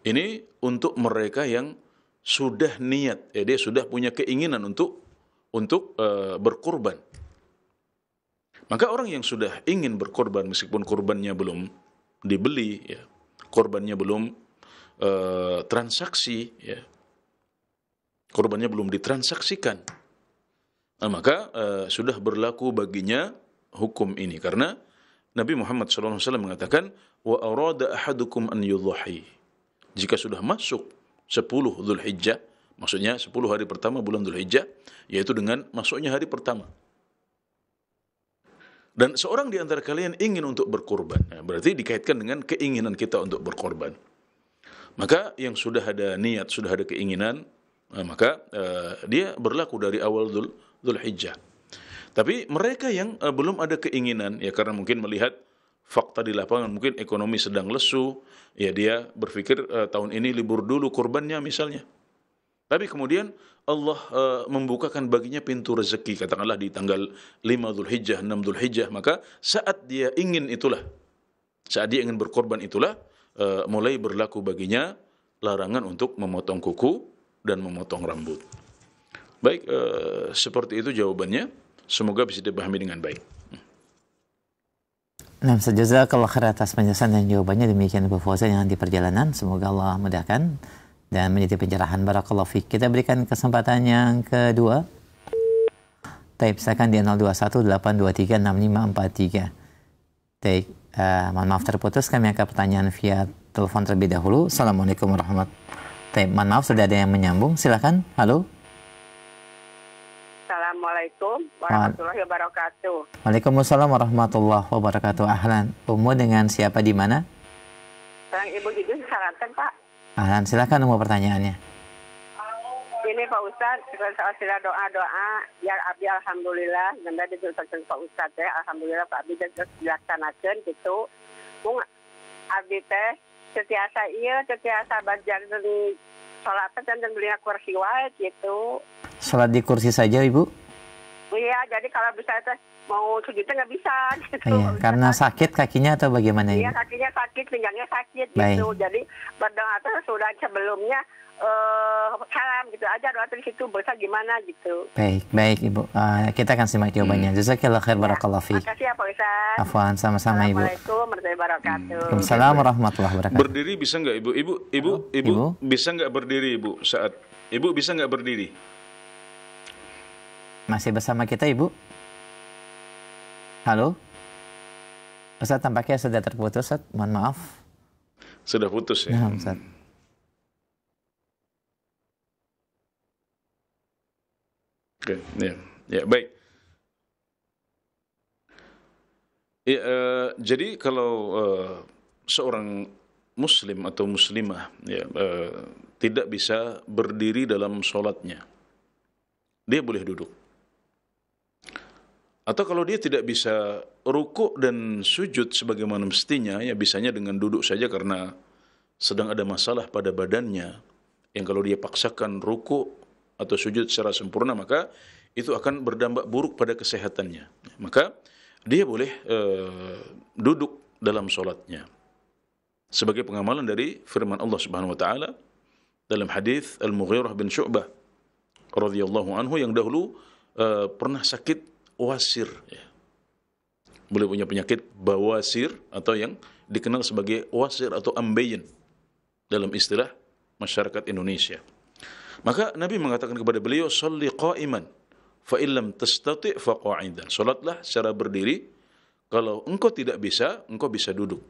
ini untuk mereka yang sudah niat, ya, dia sudah punya keinginan untuk berkorban. Maka orang yang sudah ingin berkorban, meskipun korbannya belum dibeli, ya, korbannya belum transaksi, ya, korbannya belum ditransaksikan, maka sudah berlaku baginya hukum ini, karena Nabi Muhammad SAW mengatakan, wa arada ahadukum an yudhi. Jika sudah masuk 10 Dzulhijjah, maksudnya 10 hari pertama bulan Dzulhijjah, yaitu dengan masuknya hari pertama. Dan seorang di antara kalian ingin untuk berkorban, nah, berarti dikaitkan dengan keinginan kita untuk berkorban. Maka yang sudah ada niat, sudah ada keinginan, maka dia berlaku dari awal Dzulhijjah. Tapi mereka yang belum ada keinginan, ya karena mungkin melihat fakta di lapangan, mungkin ekonomi sedang lesu, ya dia berpikir tahun ini libur dulu kurbannya misalnya. Tapi kemudian Allah membukakan baginya pintu rezeki, katakanlah di tanggal 5 Dzulhijjah, 6 Dzulhijjah, maka saat dia ingin itulah, saat dia ingin berkorban itulah, mulai berlaku baginya larangan untuk memotong kuku dan memotong rambut. Baik, seperti itu jawabannya. Semoga bisa dipahami dengan baik. Nah, jazakallah khair atas penjelasan dan jawabannya. Demikian Ibu Fauzan yang di perjalanan. Semoga Allah mudahkan dan menjadi pencerahan. Barakallahu fiik. Kita berikan kesempatan yang kedua. Taib, silakan di 0218236543. Taib, mohon maaf terputus. Kami akan pertanyaan via telepon terlebih dahulu. Assalamualaikum warahmatullahi wabarakatuh. Taib, mohon maaf sudah ada yang menyambung. Silakan. Halo. Assalamualaikum warahmatullahi wabarakatuh. Waalaikumsalam warahmatullahi wabarakatuh. Ahlan. Ummu dengan siapa di mana? Sekarang Ibu Jujur Saratan, Pak. Ahlan, silakan ummu pertanyaannya. Ini Pak Ustadz, sila doa-doa, ya abdi alhamdulillah, ganda diucapkan Pak Ustadz ya, alhamdulillah Pak abdi terus dilaksanakan gitu. Mung abdi teh setiasa bajar dan sholat dan beli kursi wae gitu. Sholat di kursi saja, Ibu? Iya, jadi kalau bisa mau sujudnya nggak bisa gitu. Iya, karena sakit kakinya atau bagaimana, Ibu? Iya, kakinya sakit, pinggangnya sakit Baik. gitu. Jadi berdoa itu sudah sebelumnya salam gitu aja, doa di situ bisa gimana gitu. Baik Ibu. Kita akan simak jawabannya. Jazakallahu khair, barakallahu fiik. Makasih ya Pak Ustaz. Afwan, sama-sama Ibu. Assalamualaikum warahmatullahi wabarakatuh. Waalaikumsalam warahmatullahi wabarakatuh. Berdiri bisa nggak Ibu? Ibu bisa nggak berdiri Ibu saat Ibu bisa nggak berdiri? Masih bersama kita Ibu? Halo? Ustaz, tampaknya sudah terputus, Ustaz. Mohon maaf. Sudah putus ya? Nah, Ustaz. Oke, ya baik. Ya, jadi kalau seorang muslim atau muslimah ya, tidak bisa berdiri dalam sholatnya, dia boleh duduk. Atau kalau dia tidak bisa rukuk dan sujud sebagaimana mestinya, ya bisanya dengan duduk saja karena sedang ada masalah pada badannya, yang kalau dia paksakan rukuk atau sujud secara sempurna, maka itu akan berdampak buruk pada kesehatannya. Maka dia boleh duduk dalam sholatnya. Sebagai pengamalan dari firman Allah Subhanahu wa taala dalam hadis Al-Mughirah bin Syu'bah radhiyallahu anhu yang dahulu pernah sakit wasir, ya. Boleh punya penyakit bawasir atau yang dikenal sebagai wasir atau ambeien dalam istilah masyarakat Indonesia. Maka Nabi mengatakan kepada beliau, "Shalli qa'iman fa illam tastati' fa qa'idan. Salatlah secara berdiri. Kalau engkau tidak bisa, engkau bisa duduk.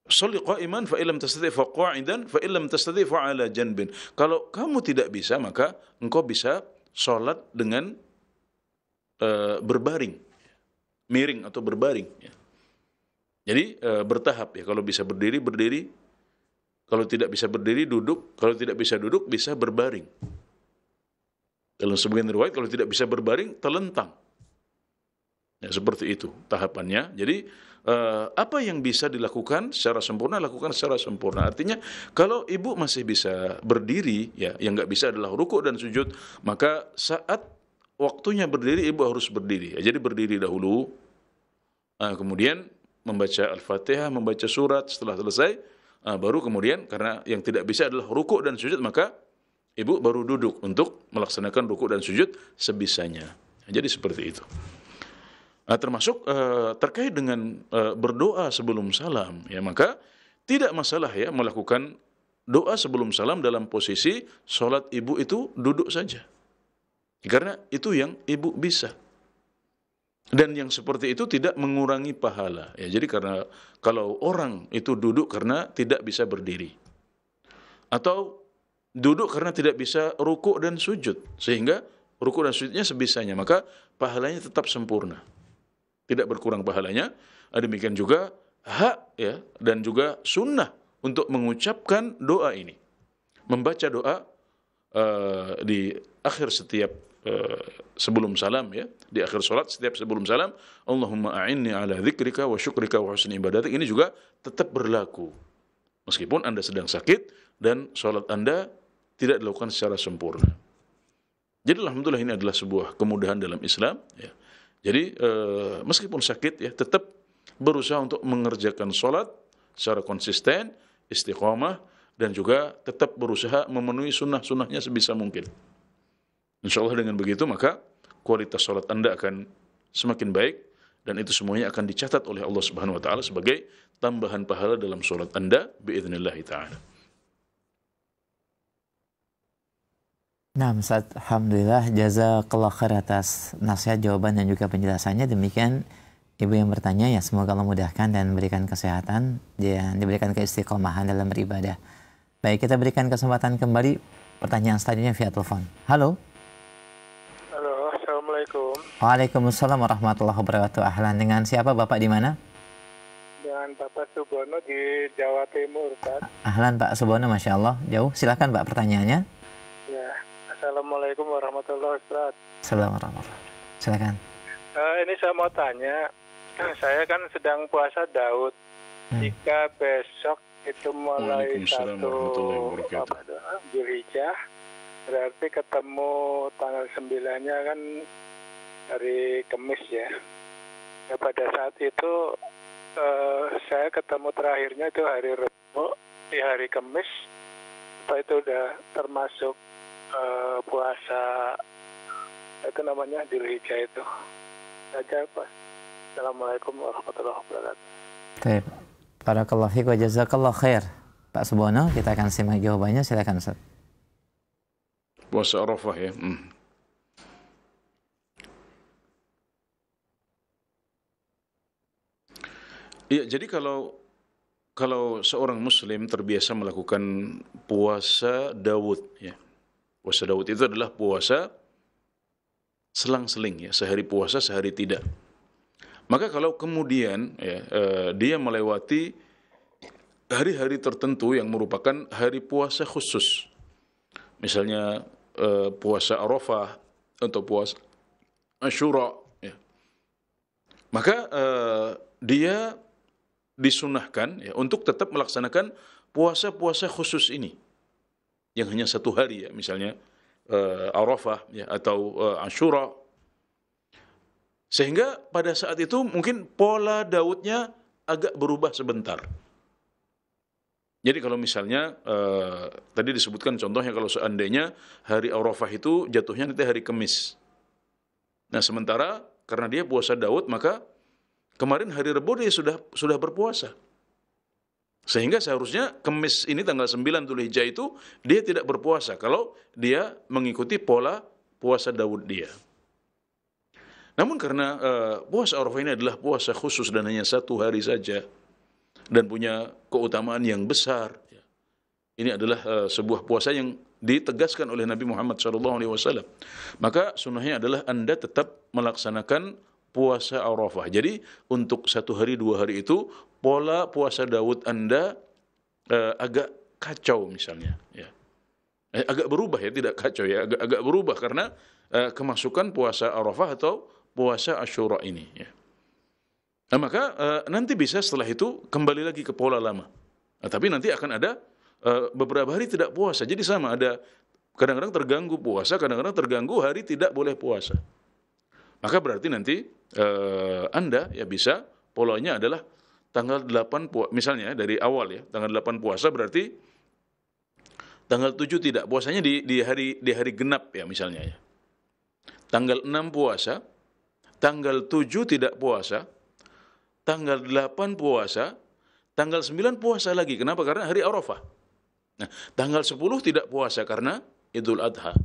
Shalli qa'iman fa illam tastati' fa qa'idan fa illam tastati' fa 'ala janbin. Kalau kamu tidak bisa, maka engkau bisa salat dengan berbaring, miring atau berbaring. Jadi bertahap ya. Kalau bisa berdiri, berdiri. Kalau tidak bisa berdiri, duduk. Kalau tidak bisa duduk, bisa berbaring. Dalam sebagian riwayat, kalau tidak bisa berbaring, telentang. Ya, seperti itu tahapannya. Jadi apa yang bisa dilakukan secara sempurna, lakukan secara sempurna. Artinya kalau ibu masih bisa berdiri, ya, yang nggak bisa adalah rukuk dan sujud, maka saat waktunya berdiri, ibu harus berdiri. Ya, jadi berdiri dahulu, kemudian membaca Al-Fatihah, membaca surat. Setelah selesai, baru kemudian, karena yang tidak bisa adalah rukuk dan sujud, maka ibu baru duduk untuk melaksanakan rukuk dan sujud sebisanya. Jadi seperti itu. Termasuk terkait dengan berdoa sebelum salam, ya, maka tidak masalah ya melakukan doa sebelum salam dalam posisi sholat ibu itu duduk saja, karena itu yang ibu bisa, dan yang seperti itu tidak mengurangi pahala. Ya, jadi karena kalau orang itu duduk karena tidak bisa berdiri, atau duduk karena tidak bisa rukuk dan sujud, sehingga rukuk dan sujudnya sebisanya, maka pahalanya tetap sempurna. Tidak berkurang pahalanya. Demikian juga hak ya, dan juga sunnah untuk mengucapkan doa ini. Membaca doa di akhir setiap sebelum salam ya, di akhir salat setiap sebelum salam, Allahumma a'inni ala dzikrika wa syukrika wa husni ibadatik, ini juga tetap berlaku. Meskipun Anda sedang sakit dan salat Anda tidak dilakukan secara sempurna. Jadi alhamdulillah ini adalah sebuah kemudahan dalam Islam ya. Jadi meskipun sakit ya, tetap berusaha untuk mengerjakan sholat secara konsisten, istiqomah, dan juga tetap berusaha memenuhi sunnah-sunnahnya sebisa mungkin. Insya Allah dengan begitu maka kualitas sholat Anda akan semakin baik, dan itu semuanya akan dicatat oleh Allah Subhanahu Wa Taala sebagai tambahan pahala dalam sholat Anda biidznillah ta'ala. Nah, Ustaz, alhamdulillah, jazakallah khair atas nasihat, jawaban, dan juga penjelasannya. Demikian ibu yang bertanya, ya semoga Allah mudahkan dan berikan kesehatan dan diberikan keistiqomahan dalam beribadah. Baik, kita berikan kesempatan kembali pertanyaan selanjutnya via telepon. Halo. Halo, assalamualaikum. Waalaikumsalam warahmatullahi wabarakatuh. Ahlan, dengan siapa Bapak di mana? Dengan Bapak Subono di Jawa Timur, Pak. Ahlan Pak Subono, Masya Allah. Jauh, silakan Pak pertanyaannya. Ya, assalamualaikum warahmatullahi wabarakatuh. Assalamualaikum. Silakan. Ini saya mau tanya, saya kan sedang puasa Daud. Jika besok itu mulai 1 Zulhijjah, berarti ketemu tanggal 9-nya kan hari Kamis ya. Ya pada saat itu saya ketemu terakhirnya itu hari Rabu, di hari Kamis. Apa itu udah termasuk puasa itu namanya Zulhijjah itu saja, Pak. Assalamualaikum warahmatullahi wabarakatuh. Baik, barakallahu fiik wa jazakallahu khair. Pak Subono, kita akan simak jawabannya, silakan Ustaz. Puasa Arafah ya. Iya, jadi kalau seorang muslim terbiasa melakukan puasa Daud ya. Puasa Daud itu adalah puasa selang-seling ya, sehari puasa, sehari tidak. Maka kalau kemudian ya, dia melewati hari-hari tertentu yang merupakan hari puasa khusus, misalnya puasa Arafah atau puasa Asyura, ya, maka dia disunahkan ya, untuk tetap melaksanakan puasa-puasa khusus ini yang hanya satu hari ya, misalnya Arafah ya, atau Asyura. Sehingga pada saat itu mungkin pola Daudnya agak berubah sebentar. Jadi kalau misalnya tadi disebutkan contohnya kalau seandainya hari Arafah itu jatuhnya nanti hari Kamis. Nah sementara karena dia puasa Daud, maka kemarin hari Rabu dia sudah berpuasa. Sehingga seharusnya Kemis ini tanggal 9 Dzulhijjah itu dia tidak berpuasa kalau dia mengikuti pola puasa Daud dia. Namun karena puasa Arafah ini adalah puasa khusus dan hanya 1 hari saja dan punya keutamaan yang besar. Ini adalah sebuah puasa yang ditegaskan oleh Nabi Muhammad SAW. Maka sunnahnya adalah Anda tetap melaksanakan puasa Arafah. Jadi untuk 1 hari 2 hari itu pola puasa Daud Anda agak kacau misalnya. Ya. Agak berubah ya, tidak kacau ya, agak berubah karena kemasukan puasa Arafah atau puasa Asyura ini. Ya. Nah, maka nanti bisa setelah itu kembali lagi ke pola lama. Nah, tapi nanti akan ada beberapa hari tidak puasa. Jadi sama, ada kadang-kadang terganggu puasa, kadang-kadang terganggu hari tidak boleh puasa. Maka berarti nanti Anda ya bisa polanya adalah tanggal 8 puasa, misalnya dari awal ya, tanggal 8 puasa berarti tanggal 7 tidak puasanya di hari genap ya misalnya ya. Tanggal 6 puasa, tanggal 7 tidak puasa, tanggal 8 puasa, tanggal 9 puasa lagi. Kenapa? Karena hari Arafah. Nah, tanggal 10 tidak puasa karena Idul Adha.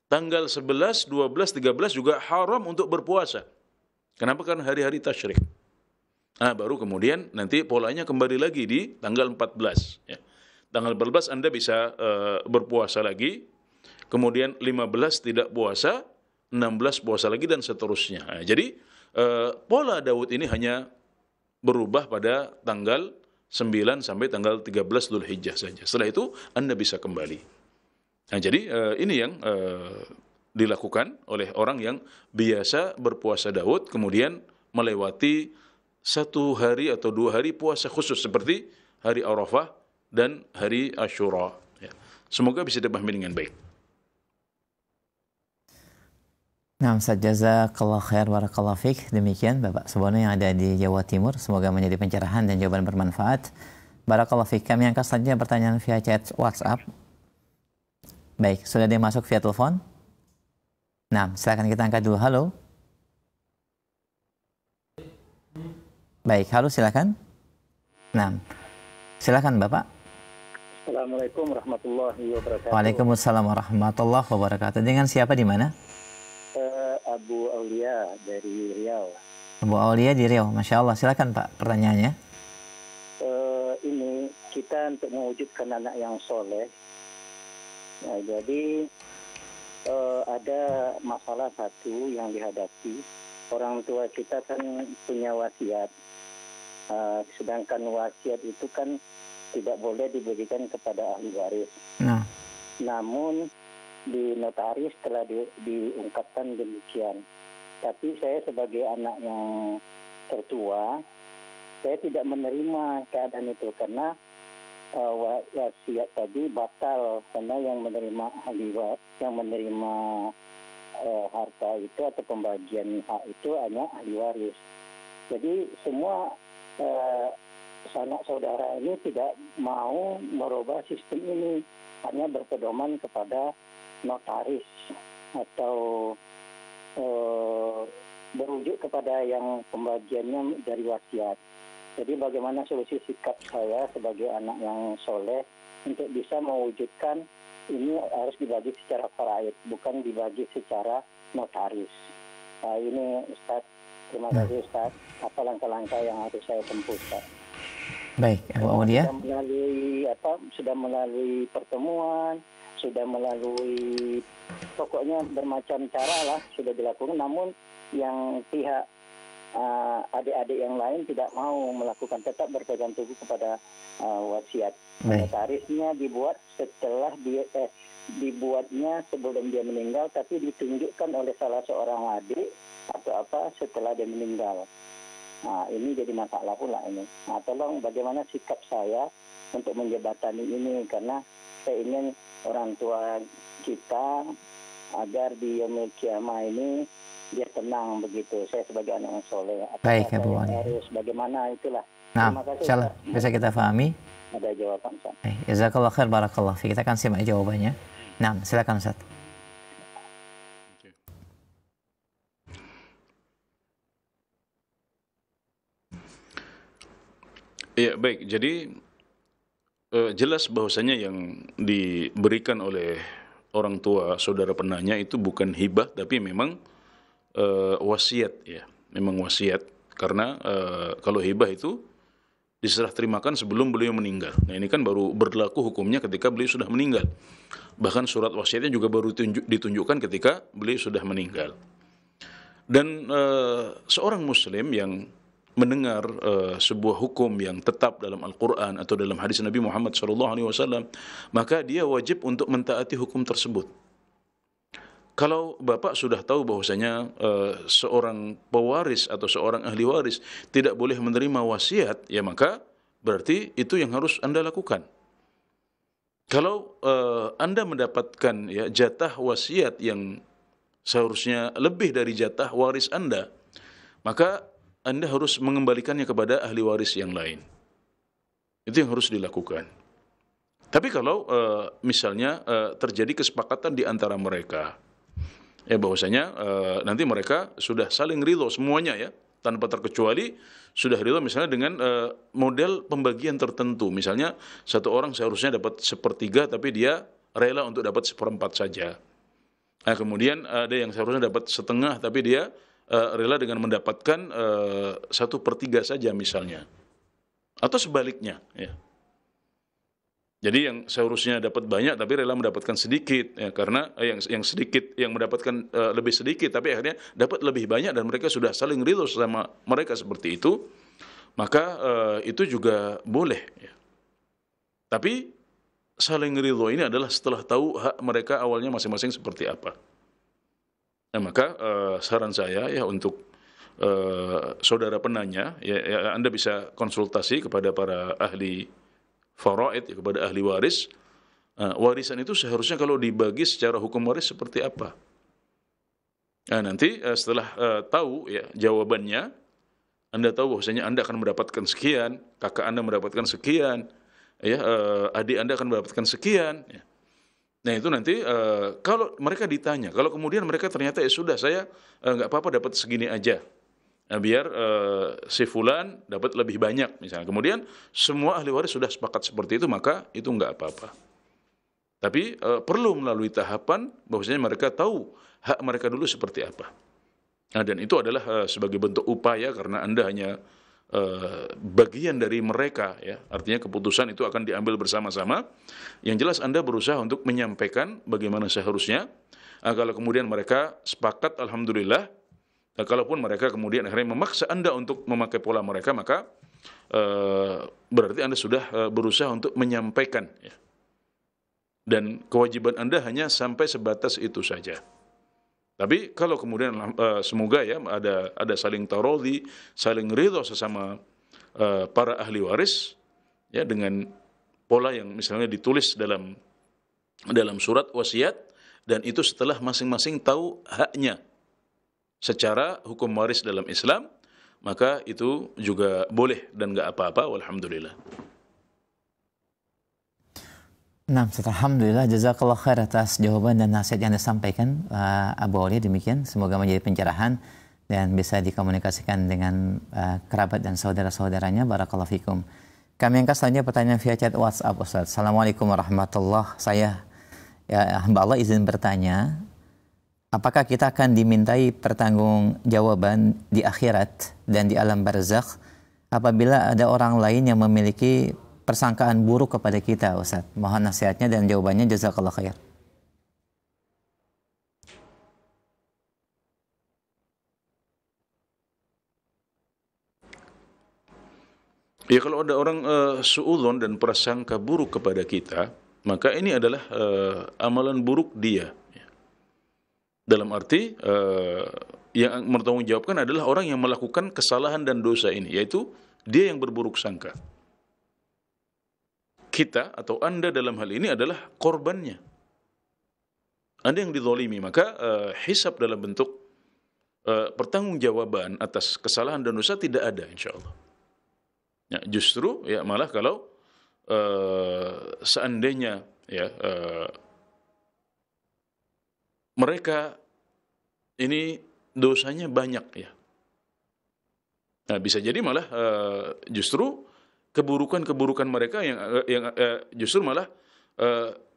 Tanggal 11, 12, 13 juga haram untuk berpuasa. Kenapa? Karena hari-hari tasyrik. Nah, baru kemudian nanti polanya kembali lagi di tanggal 14. Ya. Tanggal 14 Anda bisa berpuasa lagi, kemudian 15 tidak puasa, 16 puasa lagi, dan seterusnya. Nah, jadi pola Daud ini hanya berubah pada tanggal 9 sampai tanggal 13 Dzulhijjah saja. Setelah itu Anda bisa kembali. Nah, jadi ini yang dilakukan oleh orang yang biasa berpuasa Daud, kemudian melewati 1 hari atau 2 hari puasa khusus seperti hari Arafah dan hari Asyura. Ya. Semoga bisa dipahami dengan baik. Nah, Ustaz, jazakallah khair, barakallah fiik. Demikian Bapak Subono yang ada di Jawa Timur. Semoga menjadi pencerahan dan jawaban bermanfaat. Barakallah fiik. Kami angkat selanjutnya pertanyaan via chat WhatsApp. Baik, sudah ada yang masuk via telepon? Nah, silakan kita angkat dulu. Halo. Baik, halo, silakan. Nah, silakan Bapak. Assalamualaikum warahmatullahi wabarakatuh. Waalaikumsalam warahmatullahi wabarakatuh. Dengan siapa di mana? Abu Aulia dari Riau. Abu Aulia di Riau, Masya Allah. Silakan Pak, pertanyaannya. Ini kita untuk mewujudkan anak yang soleh. Nah, jadi ada masalah satu yang dihadapi. Orang tua kita kan punya wasiat. Sedangkan wasiat itu kan tidak boleh diberikan kepada ahli waris. Nah. Namun di notaris telah diungkapkan demikian. Tapi saya sebagai anak yang tertua, saya tidak menerima keadaan itu karena wasiat tadi batal karena yang menerima ahli waris, yang menerima harta itu atau pembagian hak itu hanya ahli waris. Jadi semua sanak saudara ini tidak mau merubah sistem ini, hanya berpedoman kepada notaris atau berujuk kepada yang pembagiannya dari wasiat. Jadi bagaimana solusi sikap saya sebagai anak yang soleh untuk bisa mewujudkan ini harus dibagi secara faraid, bukan dibagi secara notaris. Nah, ini Ustaz, terima kasih Ustaz. Apa langkah-langkah yang harus saya tempuh Ustaz? Baik, Abu Aulia. Sudah melalui pertemuan, sudah melalui pokoknya bermacam cara lah sudah dilakukan, namun yang pihak adik-adik yang lain tidak mau melakukan, tetap berpegang teguh kepada wasiat. Notarisnya dibuat setelah dibuatnya sebelum dia meninggal, tapi ditunjukkan oleh salah seorang adik atau apa setelah dia meninggal. Nah, ini jadi masalah pula ini. Nah, tolong bagaimana sikap saya untuk menjebatani ini, karena saya ingin orang tua kita agar di yaumil qiyamah ini dia tenang begitu. Saya sebagai anak yang soleh. Baik, Abu Aulia. Harus bagaimana itulah. Nah, insyaallah bisa kita pahami. Ada jawaban, Ustaz. Jazakallah khair, barakallah fiik. Kita akan simak jawabannya. Nah, silakan Ustaz. Ya, Ya, baik. Jadi jelas bahwasanya yang diberikan oleh orang tua saudara penanya itu bukan hibah, tapi memang wasiat, ya. Memang wasiat. Karena kalau hibah itu diserah terimakan sebelum beliau meninggal. Nah, ini kan baru berlaku hukumnya ketika beliau sudah meninggal. Bahkan surat wasiatnya juga baru ditunjukkan ketika beliau sudah meninggal. Dan seorang muslim yang mendengar sebuah hukum yang tetap dalam Al-Quran atau dalam hadis Nabi Muhammad SAW, maka dia wajib untuk mentaati hukum tersebut. Kalau bapak sudah tahu bahwasanya seorang pewaris atau seorang ahli waris tidak boleh menerima wasiat, ya maka berarti itu yang harus Anda lakukan. Kalau Anda mendapatkan ya jatah wasiat yang seharusnya lebih dari jatah waris Anda, maka Anda harus mengembalikannya kepada ahli waris yang lain. Itu yang harus dilakukan. Tapi kalau misalnya terjadi kesepakatan di antara mereka, ya bahwasanya nanti mereka sudah saling ridho semuanya, ya, tanpa terkecuali sudah ridho misalnya dengan model pembagian tertentu. Misalnya satu orang seharusnya dapat 1/3 tapi dia rela untuk dapat 1/4 saja. Nah, kemudian ada yang seharusnya dapat 1/2 tapi dia rela dengan mendapatkan 1/3 saja misalnya. Atau sebaliknya, ya. Jadi yang seharusnya dapat banyak tapi rela mendapatkan sedikit, ya, karena yang sedikit yang mendapatkan lebih sedikit tapi akhirnya dapat lebih banyak dan mereka sudah saling ridho sama mereka seperti itu, maka itu juga boleh, ya. Tapi saling ridho ini adalah setelah tahu hak mereka awalnya masing-masing seperti apa. Nah, maka saran saya ya untuk saudara penanya, ya Anda bisa konsultasi kepada para ahli faraid, ya, kepada ahli waris. Warisan itu seharusnya kalau dibagi secara hukum waris seperti apa. Nah, nanti setelah tahu ya jawabannya, Anda tahu bahwasanya Anda akan mendapatkan sekian, kakak Anda mendapatkan sekian, ya, adik Anda akan mendapatkan sekian, ya. Nah, itu nanti kalau mereka ditanya, kalau kemudian mereka ternyata ya sudah saya nggak apa-apa dapat segini aja. Nah, biar si fulan dapat lebih banyak misalnya. Kemudian semua ahli waris sudah sepakat seperti itu, maka itu enggak apa-apa. Tapi perlu melalui tahapan bahwasanya mereka tahu hak mereka dulu seperti apa. Nah, dan itu adalah sebagai bentuk upaya karena Anda hanya bagian dari mereka, ya. Artinya keputusan itu akan diambil bersama-sama. Yang jelas Anda berusaha untuk menyampaikan bagaimana seharusnya. Kalau kemudian mereka sepakat, alhamdulillah. Kalaupun mereka kemudian akhirnya memaksa Anda untuk memakai pola mereka, maka berarti Anda sudah berusaha untuk menyampaikan, ya. Dan kewajiban Anda hanya sampai sebatas itu saja. Tapi kalau kemudian semoga ya ada saling tarodhi, saling ridho sesama para ahli waris, ya, dengan pola yang misalnya ditulis dalam surat wasiat, dan itu setelah masing-masing tahu haknya secara hukum waris dalam Islam, maka itu juga boleh dan enggak apa-apa, walhamdulillah. Nah, alhamdulillah, jazakallah khair atas jawaban dan nasihat yang disampaikan Abu Aulia. Demikian, semoga menjadi pencerahan dan bisa dikomunikasikan dengan kerabat dan saudara-saudaranya. Barakallahu fikum. Kami angkat selanjutnya pertanyaan via chat WhatsApp, Ustaz. Assalamualaikum warahmatullahi wabarakatuh. Saya hamba Allah izin bertanya, apakah kita akan dimintai pertanggungjawaban di akhirat dan di alam barzakh apabila ada orang lain yang memiliki persangkaan buruk kepada kita, Ustaz? Mohon nasihatnya dan jawabannya, jazakallah khair. Ya, kalau ada orang suudzon dan prasangka buruk kepada kita, maka ini adalah amalan buruk dia. Dalam arti yang bertanggungjawabkan adalah orang yang melakukan kesalahan dan dosa ini, yaitu dia yang berburuk sangka. Kita atau Anda dalam hal ini adalah korbannya. Anda yang dizalimi, maka hisab dalam bentuk pertanggungjawaban atas kesalahan dan dosa tidak ada, insyaallah. Ya, justru ya malah kalau seandainya ya mereka ini dosanya banyak, ya. Nah, bisa jadi malah justru keburukan-keburukan mereka yang justru malah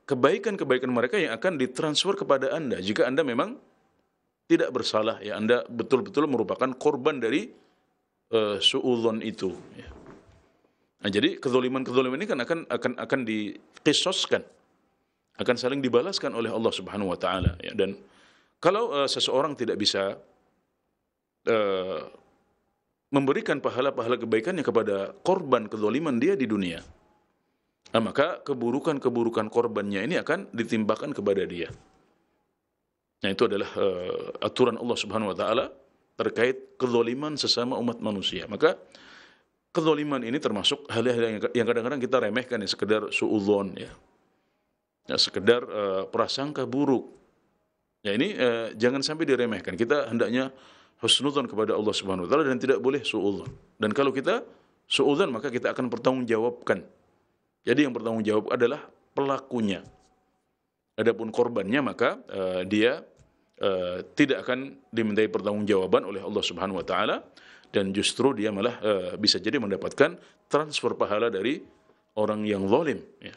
kebaikan-kebaikan mereka yang akan ditransfer kepada Anda jika Anda memang tidak bersalah, ya, Anda betul-betul merupakan korban dari suudzon itu, ya. Nah, jadi kezaliman-kezaliman ini kan akan dikisoskan, akan saling dibalaskan oleh Allah Subhanahu wa taala, ya. Dan kalau seseorang tidak bisa memberikan pahala-pahala kebaikannya kepada korban kezaliman dia di dunia, nah, maka keburukan-keburukan korbannya ini akan ditimbakan kepada dia. Nah, itu adalah aturan Allah Subhanahu wa taala terkait kezaliman sesama umat manusia. Maka kezaliman ini termasuk hal-hal yang kadang-kadang kita remehkan, ya, sekedar suudzon, ya. Ya, sekedar prasangka buruk. Ya, ini jangan sampai diremehkan. Kita hendaknya husnudzon kepada Allah Subhanahu wa taala dan tidak boleh suudzon. Dan kalau kita suudzon, maka kita akan bertanggungjawabkan. Jadi yang bertanggung jawab adalah pelakunya. Adapun korbannya, maka dia tidak akan dimintai pertanggungjawaban oleh Allah Subhanahu wa taala, dan justru dia malah bisa jadi mendapatkan transfer pahala dari orang yang zalim, ya.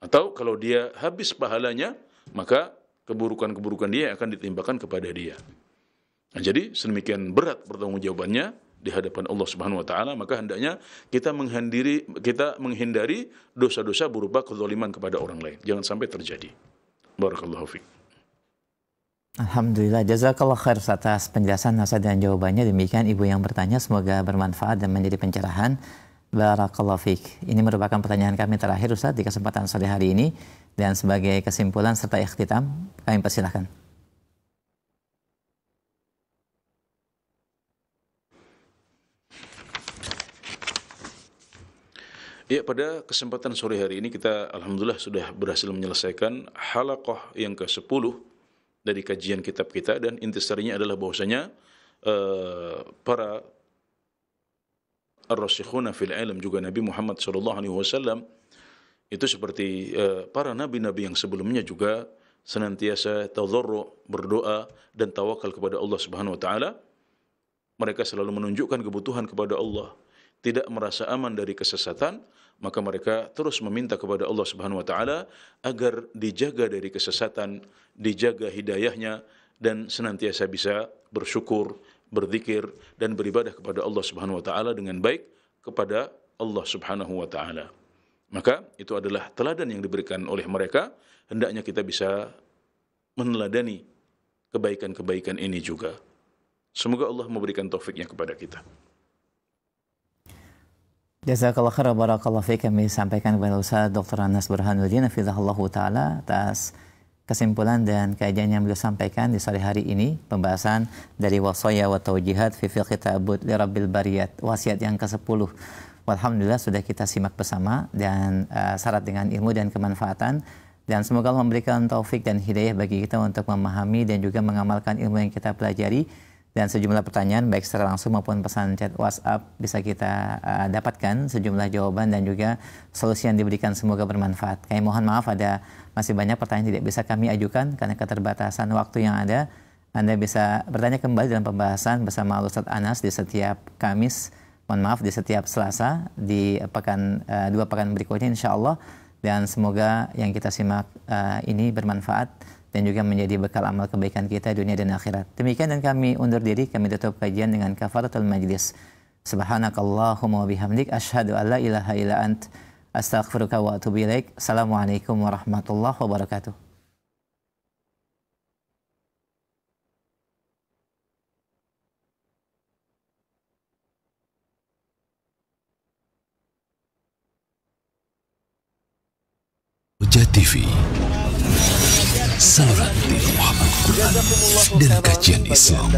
Atau kalau dia habis pahalanya, maka keburukan-keburukan dia akan ditimbakan kepada dia. Nah, jadi sedemikian berat pertanggungjawabannya di hadapan Allah Subhanahu wa taala, maka hendaknya kita menghindari dosa-dosa berupa kezaliman kepada orang lain. Jangan sampai terjadi. Barakallahu fiik. Alhamdulillah, jazakallah khair atas penjelasan, nasihat dan jawabannya. Demikian ibu yang bertanya, semoga bermanfaat dan menjadi pencerahan. Barakallahu fiik. Ini merupakan pertanyaan kami terakhir, Ustaz, di kesempatan sore hari ini. Dan sebagai kesimpulan serta ikhtitam, kami persilahkan. Ya, pada kesempatan sore hari ini kita alhamdulillah sudah berhasil menyelesaikan halaqah yang ke-10 dari kajian kitab kita, dan intisarinya adalah bahwasanya para ar-rasikhuna fil ilm, juga Nabi Muhammad SAW itu seperti para nabi-nabi yang sebelumnya juga senantiasa tadharru, berdoa dan tawakal kepada Allah Subhanahu wa taala. Mereka selalu menunjukkan kebutuhan kepada Allah, tidak merasa aman dari kesesatan, maka mereka terus meminta kepada Allah Subhanahu wa taala agar dijaga dari kesesatan, dijaga hidayahnya, dan senantiasa bisa bersyukur, berzikir dan beribadah kepada Allah Subhanahu wa taala dengan baik kepada Allah Subhanahu wa taala. Maka itu adalah teladan yang diberikan oleh mereka, hendaknya kita bisa meneladani kebaikan-kebaikan ini juga. Semoga Allah memberikan taufiknya kepada kita. Jazakallah khair, barakallahu fiik. Kami sampaikan kepada Ustaz Dr. Anas Burhanuddin hafizahullahu taala atas kesimpulan dan kajian yang beliau sampaikan di sore hari ini, pembahasan dari wasaya wa taujihat fi fiqh ta'abbud li rabbil bariyat, wasiat yang ke-10. Alhamdulillah sudah kita simak bersama dan syarat dengan ilmu dan kemanfaatan, dan semoga Allah memberikan taufik dan hidayah bagi kita untuk memahami dan juga mengamalkan ilmu yang kita pelajari. Dan sejumlah pertanyaan baik secara langsung maupun pesan chat WhatsApp bisa kita dapatkan sejumlah jawaban dan juga solusi yang diberikan, semoga bermanfaat. Kami mohon maaf ada masih banyak pertanyaan tidak bisa kami ajukan karena keterbatasan waktu yang ada. Anda bisa bertanya kembali dalam pembahasan bersama Ustaz Anas di setiap Kamis, di setiap Selasa di dua pekan berikutnya insyaallah. Dan semoga yang kita simak ini bermanfaat dan juga menjadi bekal amal kebaikan kita dunia dan akhirat. Demikian, dan kami undur diri, kami tutup kajian dengan kafaratul majlis. Subhanakallahumma wa bihamdik, asyhadu an la ilaha illa ant, astaghfiruka wa atubu ilaik. Assalamualaikum warahmatullahi wabarakatuh. Roja TV, saluran tilaah Al-Quran dan kajian Islam.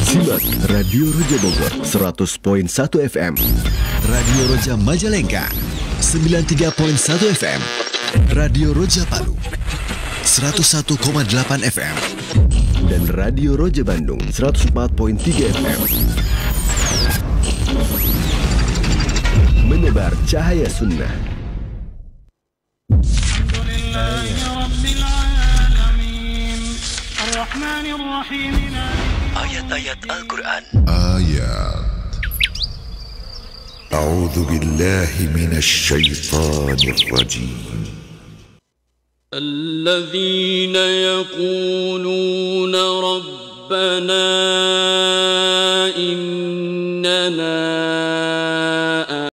Simak Radio Roja Bogor 100.1 FM, Radio Roja Majalengka 93.1 FM, Radio Roja Palu 101,8 FM, dan Radio Roja Bandung 104.3 FM. Menebar cahaya sunnah. Ayat-ayat Al-Quran. Ayat. A'udzu billahi minasy syaithanir rajim. الذين يقولون ربنا إننا